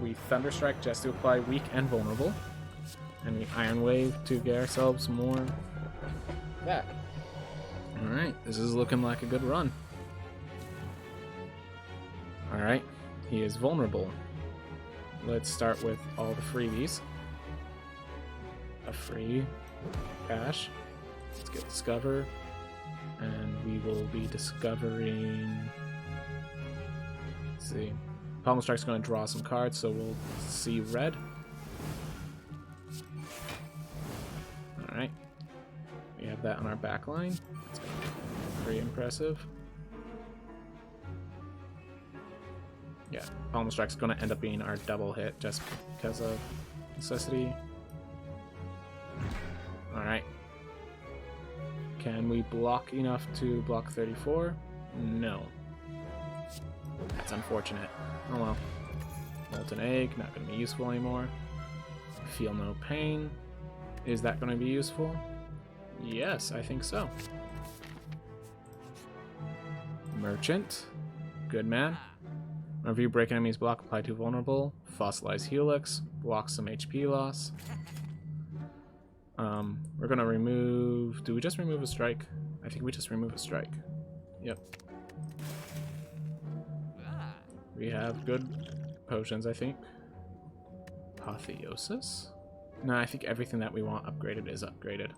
Speaker 1: We Thunderstrike just to apply weak and vulnerable. And we Iron Wave to get ourselves more that. Alright, this is looking like a good run. Alright, he is vulnerable. Let's start with all the freebies. A free cash. Let's get Discover. And we will be discovering... Let's see. Pommel Strike's going to draw some cards, so we'll see red. Alright. We have that on our back line. That's going to be pretty impressive. Yeah, Pommel Strike's going to end up being our double hit just because of necessity. Alright. Can we block enough to block 34? No. That's unfortunate. Oh well. Molten Egg, not going to be useful anymore. Feel No Pain. Is that going to be useful? Yes, I think so. Merchant. Good man. Whenever you break enemy's block, apply to vulnerable. Fossilize Helix. Block some HP loss. We're going to remove... Do we just remove a strike? I think we just remove a strike. Yep. We have good potions, I think. Apotheosis? No, I think everything that we want upgraded is upgraded.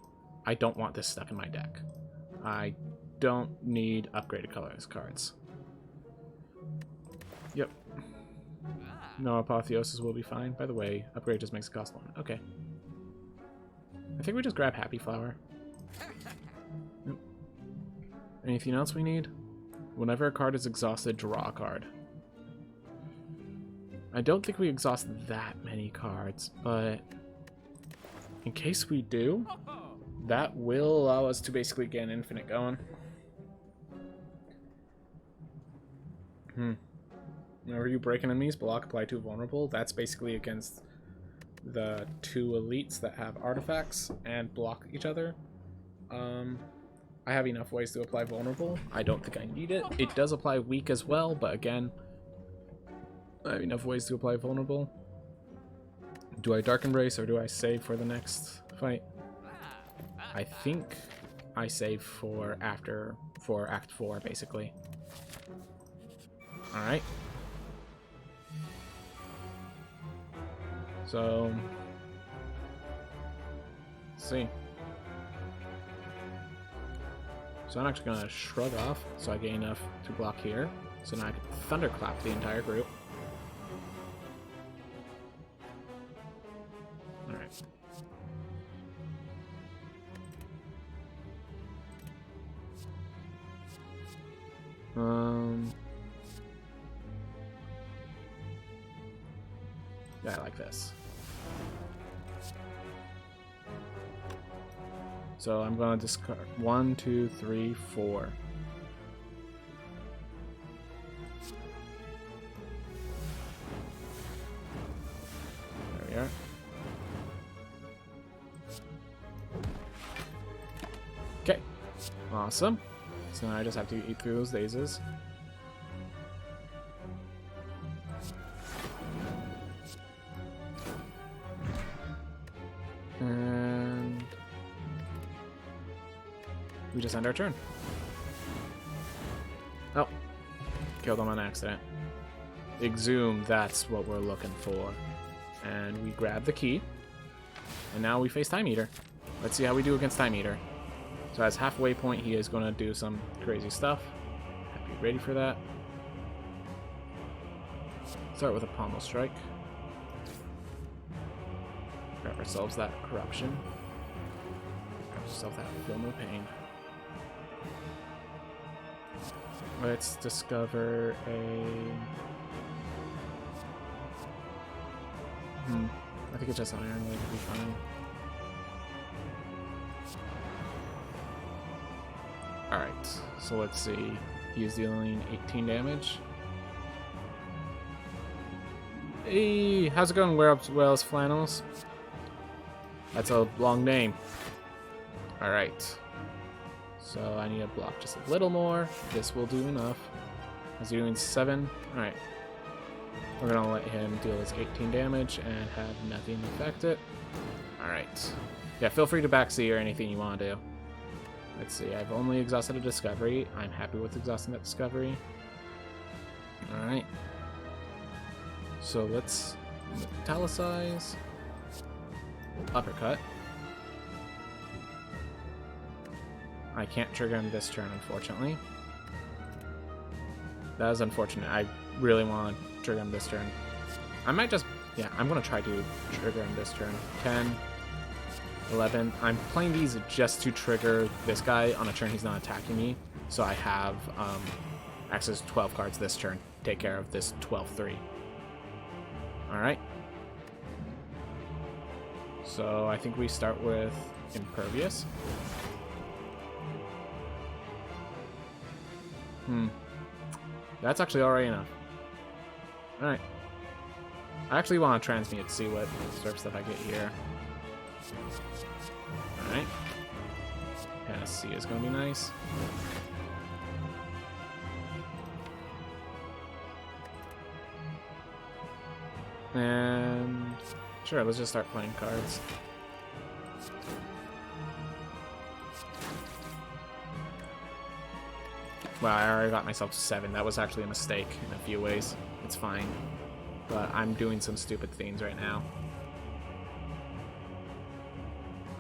Speaker 1: I don't want this stuck in my deck. I don't need upgraded colors cards. Yep. No, Apotheosis will be fine. By the way, upgrade just makes it cost 1. Okay. I think we just grab Happy Flower. Yep. Anything else we need? Whenever a card is exhausted, draw a card. I don't think we exhaust that many cards, but in case we do, that will allow us to basically get an infinite going. Whenever you break enemies, block, apply to vulnerable. That's basically against the 2 elites that have artifacts and block each other. I have enough ways to apply vulnerable. I don't think I need it. It does apply weak as well, but again, I have enough ways to apply vulnerable. Do I Dark Embrace or do I save for the next fight? I think I save for Act 4, basically. Alright. So, let's see. So I'm actually going to shrug off so I gain enough to block here. So now I can Thunderclap the entire group. Alright. Yeah, I like this. So I'm going to discard 1, 2, 3, 4. There we are. Okay. Awesome. So now I just have to eat through those dazes. And we just end our turn. Oh, killed him on accident. Exhume, that's what we're looking for. And we grab the key. And now we face Time Eater. Let's see how we do against Time Eater. So as halfway point, he is going to do some crazy stuff. Have to be ready for that. Start with a Pommel Strike. Grab ourselves that Corruption. Grab ourselves that Feel No Pain. Let's discover a I think it's just Iron Link will be fine. Alright, so let's see. He's dealing 18 damage. Hey, how's it going, Wales Flannels? That's a long name. Alright. So I need to block just a little more. This will do enough. Is he doing 7? Alright. We're gonna let him deal his 18 damage and have nothing affect it. Alright. Yeah, feel free to backseat or anything you want to do. Let's see, I've only exhausted a discovery. I'm happy with exhausting that discovery. Alright. So let's metallicize. Uppercut. I can't trigger him this turn, unfortunately. That is unfortunate. I really want to trigger him this turn. I might just... Yeah, I'm going to try to trigger him this turn. 10, 11. I'm playing these just to trigger this guy on a turn he's not attacking me. So I have access to 12 cards this turn. Take care of this 12-3. Alright. So I think we start with Impervious. That's actually already enough. Alright. I actually want to transmute to see what sort of stuff I get here. Alright. Panacea is going to be nice. And sure, let's just start playing cards. Wow, I already got myself 7. That was actually a mistake in a few ways. It's fine. But I'm doing some stupid things right now.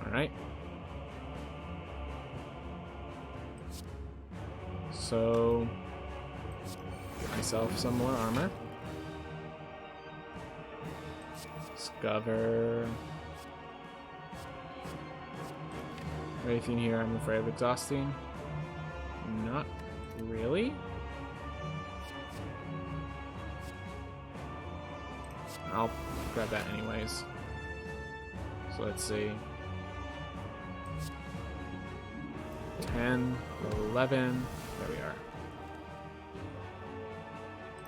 Speaker 1: Alright. So, get myself some more armor. Discover. Anything here I'm afraid of exhausting? Not really? I'll grab that anyways. So let's see. 10, 11, there we are.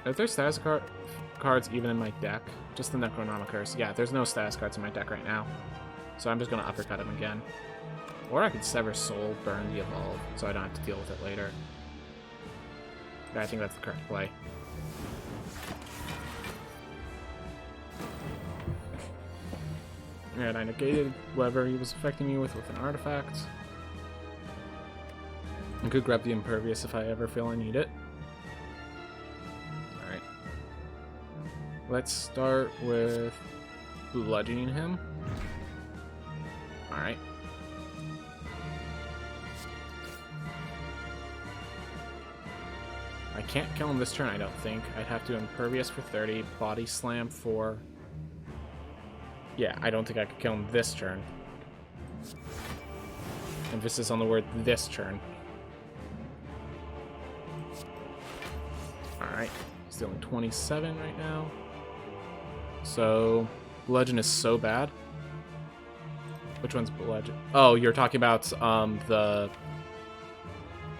Speaker 1: Are there status cards even in my deck? Just the Necronomicers. Yeah, there's no status cards in my deck right now. So I'm just going to uppercut him again. Or I could Sever Soul, burn the Evolve, so I don't have to deal with it later. Yeah, I think that's the correct play. And I negated whatever he was affecting me with an artifact. I could grab the Impervious if I ever feel I need it. Alright. Let's start with bludgeoning him. Alright. I can't kill him this turn, I don't think. I'd have to Impervious for 30, Body Slam for... Yeah, I don't think I could kill him this turn. Emphasis on the word this turn. Alright, he's dealing 27 right now. So, Bludgeon is so bad. Which one's Bludgeon? Oh, you're talking about the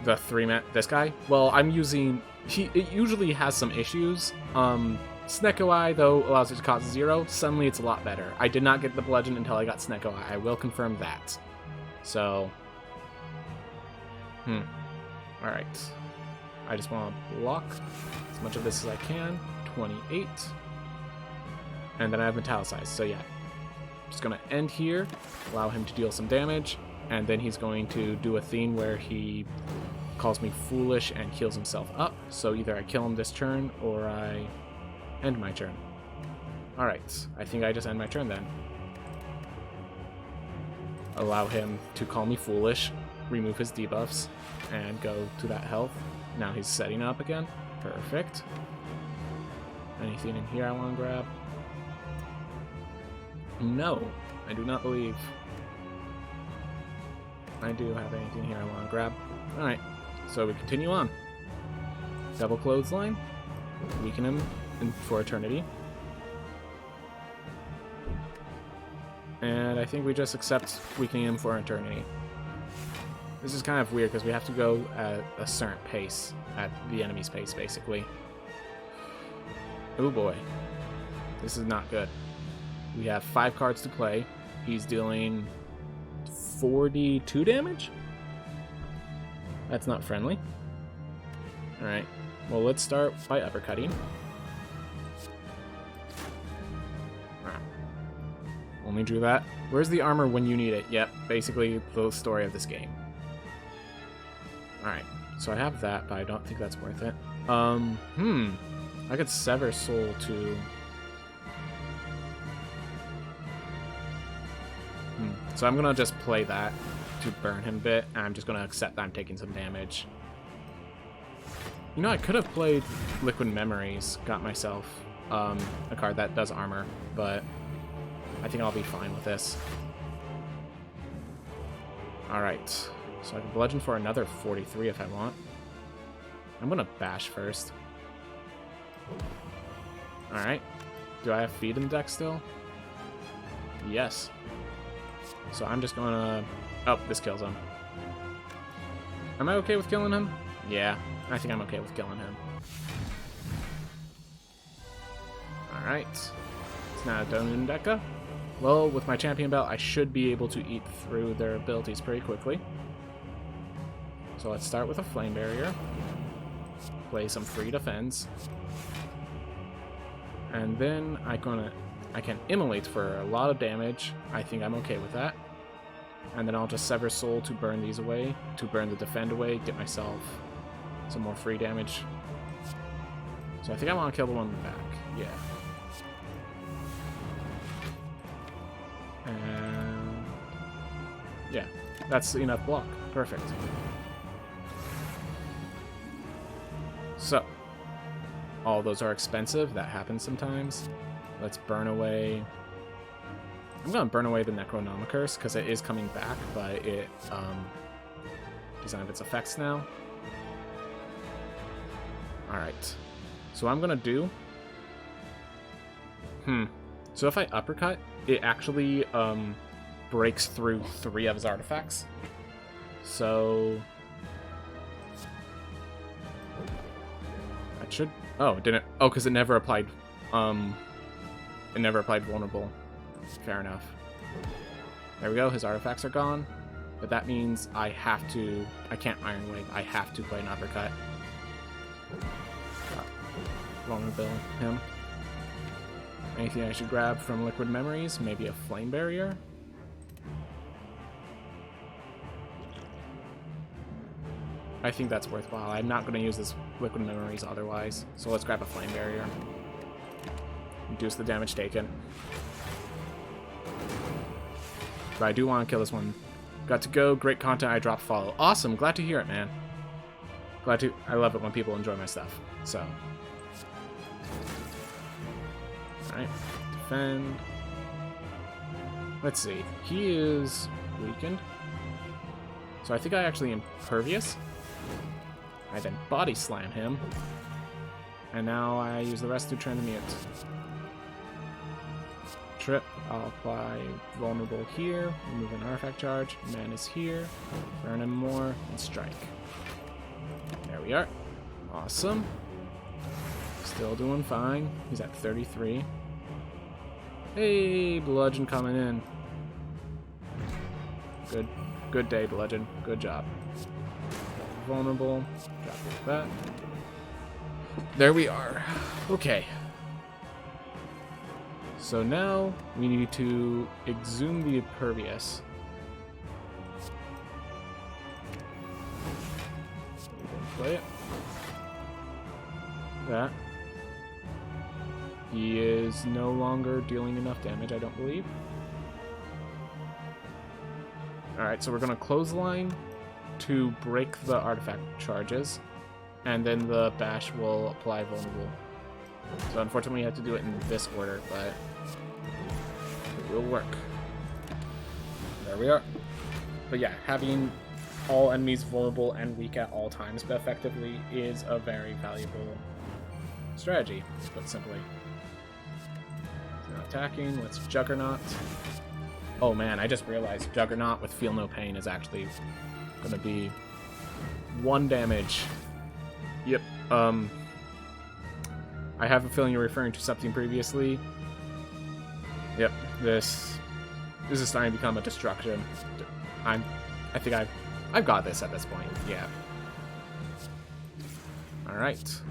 Speaker 1: 3-man, this guy? Well, I'm using... It usually has some issues. Snecko Eye, though, allows it to cost 0. Suddenly, it's a lot better. I did not get the Bludgeon until I got Snecko Eye. I will confirm that. So... Alright. I just want to block as much of this as I can. 28. And then I have Metallicized, so yeah. Just going to end here, allow him to deal some damage, and then he's going to do a thing where he calls me foolish and heals himself up. So either I kill him this turn, or I end my turn. Alright, I think I just end my turn then. Allow him to call me foolish, remove his debuffs, and go to that health. Now he's setting up again. Perfect. Anything in here I want to grab? No, I do not believe I do have anything here I want to grab. Alright, so we continue on. Double Clothesline. Weaken him for eternity. And I think we just accept weakening him for eternity. This is kind of weird because we have to go at a certain pace, at the enemy's pace, basically. Oh boy. This is not good. We have 5 cards to play. He's dealing 42 damage? That's not friendly. Alright. Well, let's start by uppercutting. Only drew that. Where's the armor when you need it? Yep, basically the story of this game. Alright, so I have that, but I don't think that's worth it. I could Sever Soul to... So I'm gonna just play that to burn him a bit, and I'm just gonna accept that I'm taking some damage. You know, I could have played Liquid Memories, got myself a card that does armor, but I think I'll be fine with this. Alright, so I can bludgeon for another 43 if I want. I'm gonna bash first. Alright, do I have feed in the deck still? Yes. So I'm just gonna... Oh, this kills him. Am I okay with killing him? Yeah, I think I'm okay with killing him. Alright. It's not a Donundeka. Well, with my champion belt, I should be able to eat through their abilities pretty quickly. So let's start with a Flame Barrier. Play some free defense. And then I can Immolate for a lot of damage. I think I'm okay with that. And then I'll just Sever Soul to burn these away, to burn the defend away, get myself some more free damage. So I think I want to kill the one in the back. Yeah. And yeah, that's enough block. Perfect. So, all those are expensive. That happens sometimes. Let's burn away. I'm gonna burn away the Necronomicurse because it is coming back, but it doesn't have its effects now. Alright. So what I'm gonna do... So if I uppercut, it actually breaks through 3 of his artifacts. So... I should... Oh, it didn't... Oh, because it never applied... It never applied vulnerable. Fair enough. There we go, his artifacts are gone. But that means I have to... I can't Iron Wave, I have to play an uppercut. Vulnerable him. Anything I should grab from Liquid Memories? Maybe a Flame Barrier? I think that's worthwhile. I'm not going to use this Liquid Memories otherwise. So let's grab a Flame Barrier. Reduce the damage taken. But I do want to kill this one. Got to go. Great content. I dropped follow. Awesome. Glad to hear it, man. Glad to... I love it when people enjoy my stuff. So... Alright, defend. Let's see. He is weakened. So I think I actually impervious. I then body slam him. And now I use the rest to transmute. Trip. I'll apply vulnerable here. Remove an artifact charge. Man is here. Burn him more. And strike. There we are. Awesome. Still doing fine. He's at 33. Hey, Bludgeon coming in. Good day, Bludgeon. Good job. Vulnerable. Drop that. There we are. Okay. So now we need to exhume the impervious. We can play it. That. He is no longer dealing enough damage, I don't believe. Alright, so we're going to clothesline to break the artifact charges, and then the bash will apply vulnerable. So unfortunately we have to do it in this order, but it will work. There we are. But yeah, having all enemies vulnerable and weak at all times but effectively is a very valuable strategy, to put simply. Not attacking, let's Juggernaut. Oh man, I just realized Juggernaut with Feel No Pain is actually gonna be 1 damage. Yep. I have a feeling you're referring to something previously. Yep. This is starting to become a destruction. I think I've got this at this point. Yeah. All right.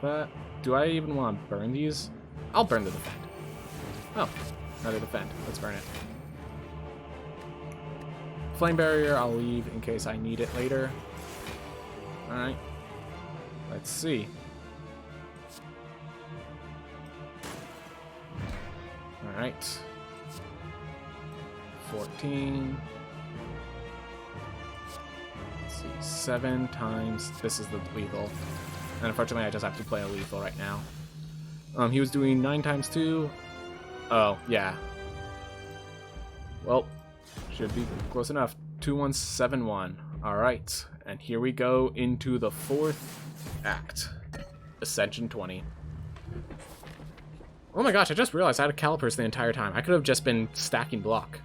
Speaker 1: But do I even want to burn these? I'll burn the defend. Oh, another defend. Let's burn it. Flame barrier I'll leave in case I need it later. All right. Let's see. All right. 14. Let's see. 7 times. This is the lethal. And unfortunately, I just have to play a lethal right now. He was doing 9 times 2. Oh, yeah. Well, should be close enough. 2171. Alright. And here we go into the 4th act. Ascension 20. Oh my gosh, I just realized I had a calipers the entire time. I could have just been stacking block.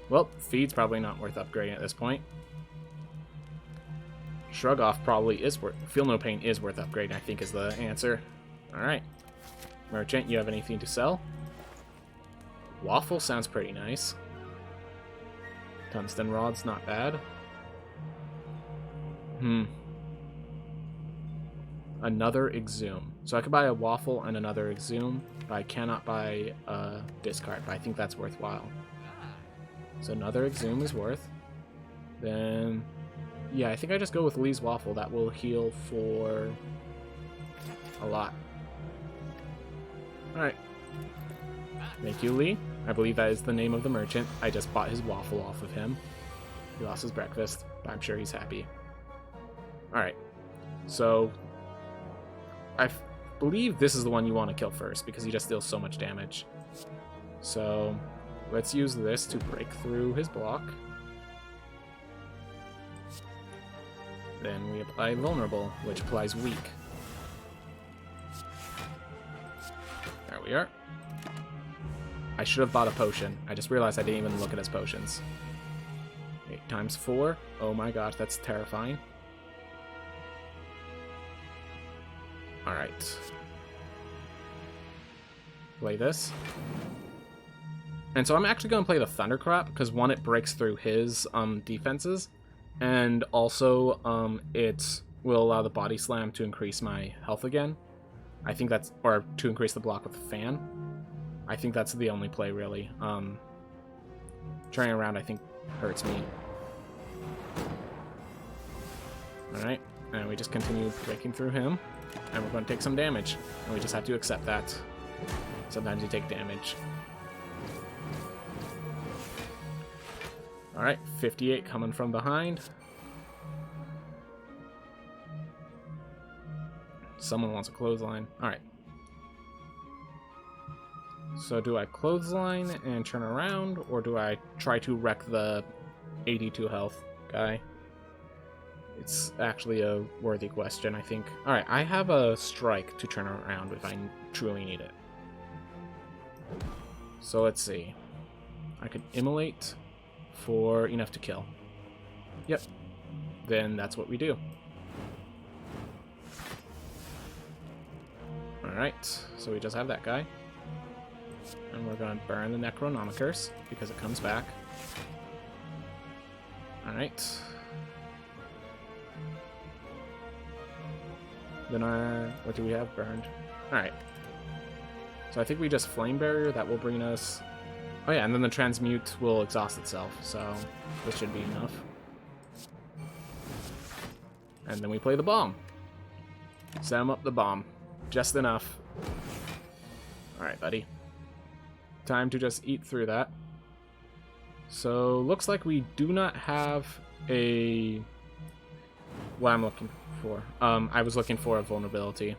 Speaker 1: Well, feed's probably not worth upgrading at this point. Shrug Off probably is worth... Feel No Pain is worth upgrading, I think, is the answer. Alright. Merchant, you have anything to sell? Waffle sounds pretty nice. Tungsten Rod's not bad. Another Exhume. So I could buy a Waffle and another Exhume, but I cannot buy a discard, but I think that's worthwhile. So another Exhume is worth. Then... yeah, I think I just go with Lee's Waffle. That will heal for a lot. Alright. Thank you, Lee. I believe that is the name of the merchant. I just bought his waffle off of him. He lost his breakfast, but I'm sure he's happy. Alright. So, I believe this is the one you want to kill first, because he just deals so much damage. So, let's use this to break through his block. Then we apply Vulnerable, which applies Weak. There we are. I should have bought a potion. I just realized I didn't even look at his potions. 8 times 4. Oh my gosh, that's terrifying. Alright. Play this. And so I'm actually going to play the Thundercrap, because one, it breaks through his defenses, and also it will allow the Body Slam to increase my health again. I think that's... or to increase the block with the fan. I think that's the only play, really. Turning around, I think, hurts me. Alright, and we just continue breaking through him, and we're going to take some damage. And we just have to accept that. Sometimes you take damage. Alright, 58 coming from behind. Someone wants a clothesline. Alright. So do I clothesline and turn around, or do I try to wreck the 82 health guy? It's actually a worthy question, I think. Alright, I have a strike to turn around if I truly need it. So let's see. I could immolate for enough to kill. Yep. Then that's what we do. Alright, so we just have that guy. And we're going to burn the Necronomicurse, because it comes back. Alright. Then what do we have burned? Alright. So I think we just Flame Barrier, that will bring us... oh yeah, and then the Transmute will exhaust itself, so this should be enough. And then we play the Bomb. Set him up the Bomb. Just enough. Alright, buddy. Time to just eat through that. So, looks like we do not have a... what I'm looking for. I was looking for a vulnerability.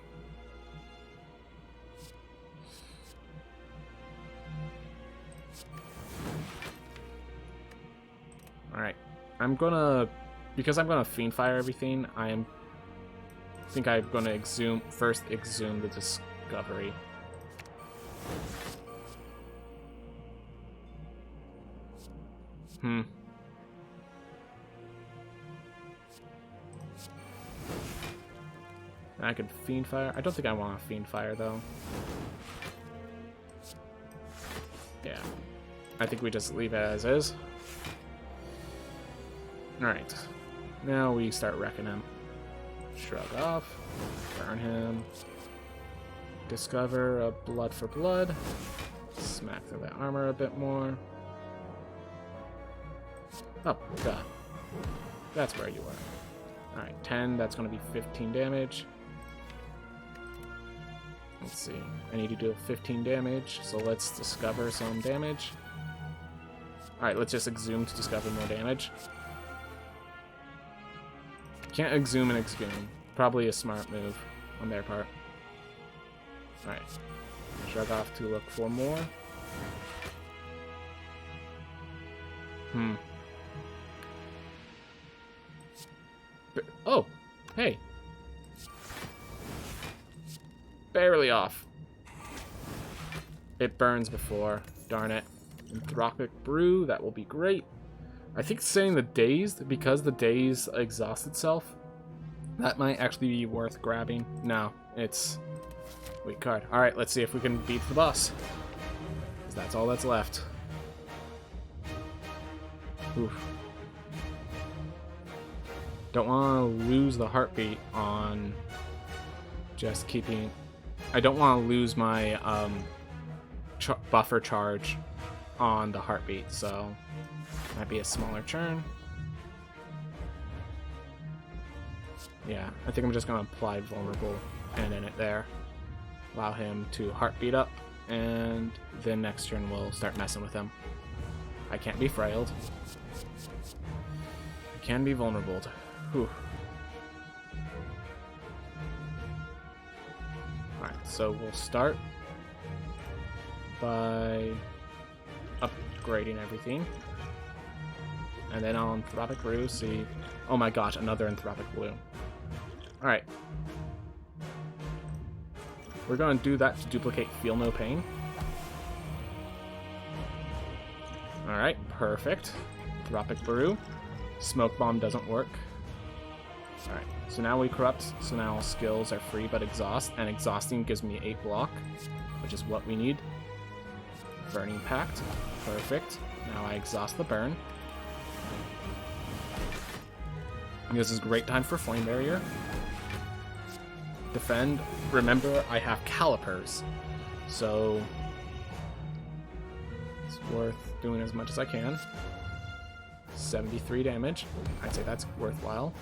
Speaker 1: Alright. I'm gonna... because I'm gonna Fiend Fire everything, think I'm gonna first exhume the Discovery. I could Fiend Fire. I don't think I want to Fiend Fire, though. Yeah. I think we just leave it as is. Alright. Now we start wrecking him. Shrug off. Burn him. Discover a blood for blood. Smack through that armor a bit more. Oh, God. That's where you are. Alright, 10. That's going to be 15 damage. Let's see. I need to do 15 damage, so let's discover some damage. Alright, let's just exhume to discover more damage. Can't exhume and exhume. Probably a smart move on their part. Alright. Shrug off to look for more. Oh! Hey! Barely off. It burns before. Darn it. Anthropic Brew, that will be great. I think saying the dazed, because the daze exhausts itself, that might actually be worth grabbing. No, it's weak card. Alright, let's see if we can beat the boss. Because that's all that's left. Oof. Don't want to lose the heartbeat on just keeping... I don't want to lose my buffer charge on the heartbeat, so might be a smaller churn. Yeah, I think I'm just going to apply vulnerable and end it there. Allow him to heartbeat up, and then next turn we'll start messing with him. I can't be frailed. I can be vulnerable. Whew. Alright, so we'll start by upgrading everything. And then on Anthropic Brew, see... Oh my gosh, another Anthropic Blue. Alright. We're going to do that to duplicate Feel No Pain. Alright, perfect. Anthropic Brew. Smoke Bomb doesn't work. Alright, so now we corrupt, so now skills are free but exhaust, and exhausting gives me 8 block, which is what we need. Burning Pact, perfect. Now I exhaust the burn. And this is a great time for Flame Barrier. Defend. Remember, I have Calipers, so it's worth doing as much as I can. 73 damage. I'd say that's worthwhile.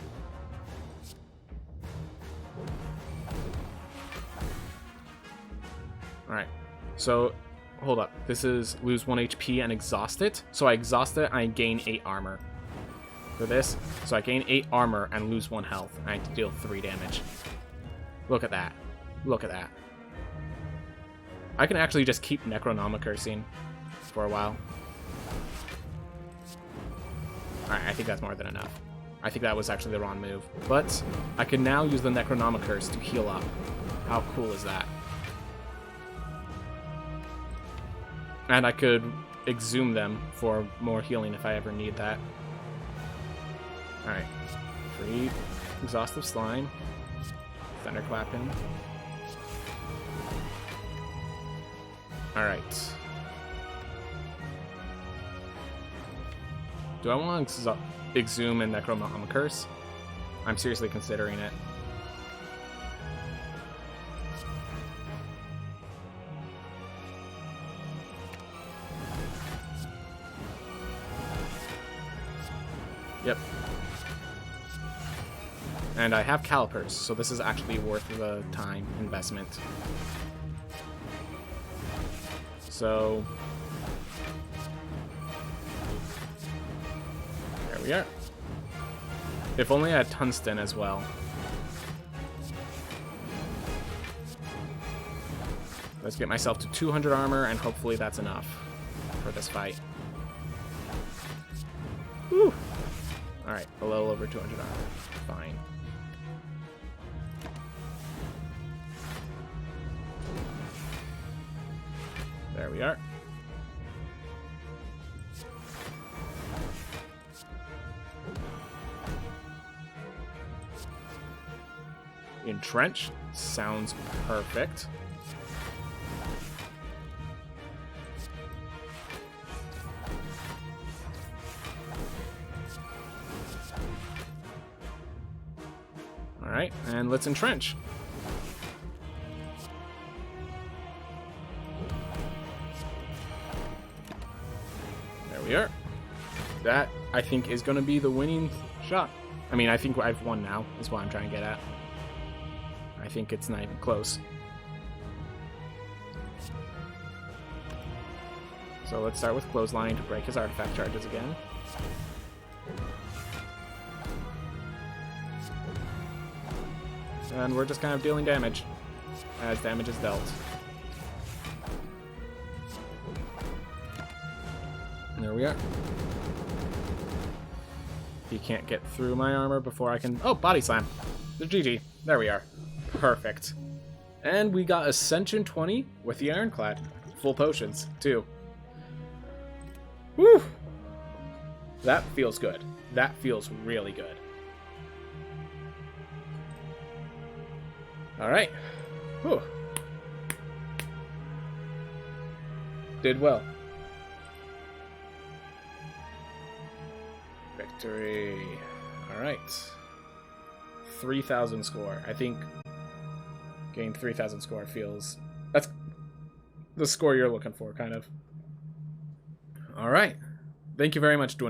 Speaker 1: Alright, so hold up. This is lose 1 HP and exhaust it. So I exhaust it, I gain 8 armor. For this, so I gain 8 armor and lose 1 health. I need to deal 3 damage. Look at that. Look at that. I can actually just keep Necronomicursing for a while. Alright, I think that's more than enough. I think that was actually the wrong move. But I can now use the Necronomicurse to heal up. How cool is that? And I could exhume them for more healing if I ever need that. Alright. Free Exhaustive Slime. Thunderclap him. Alright. Do I want to exhume and Necronomicurse? I'm seriously considering it. Yep. And I have Calipers, so this is actually worth the time investment. So there we are. If only I had Tungsten as well. Let's get myself to 200 armor, and hopefully that's enough for this fight. Whew. Alright, a little over 200 armor. Fine. There we are. Entrench. Sounds perfect. Alright, and let's entrench. There we are. That, I think, is going to be the winning shot. I mean, I think I've won now, is what I'm trying to get at. I think it's not even close. So let's start with Clothesline to break his artifact charges again. And we're just kind of dealing damage as damage is dealt. And there we are. He can't get through my armor before I can... Oh, Body Slam. The GG. There we are. Perfect. And we got Ascension 20 with the Ironclad. Full potions, too. Woo! That feels good. That feels really good. Alright. Whew. Did well. Victory. Alright. 3,000 score. I think getting 3,000 score feels... That's the score you're looking for, kind of. Alright. Thank you very much, Dwindle.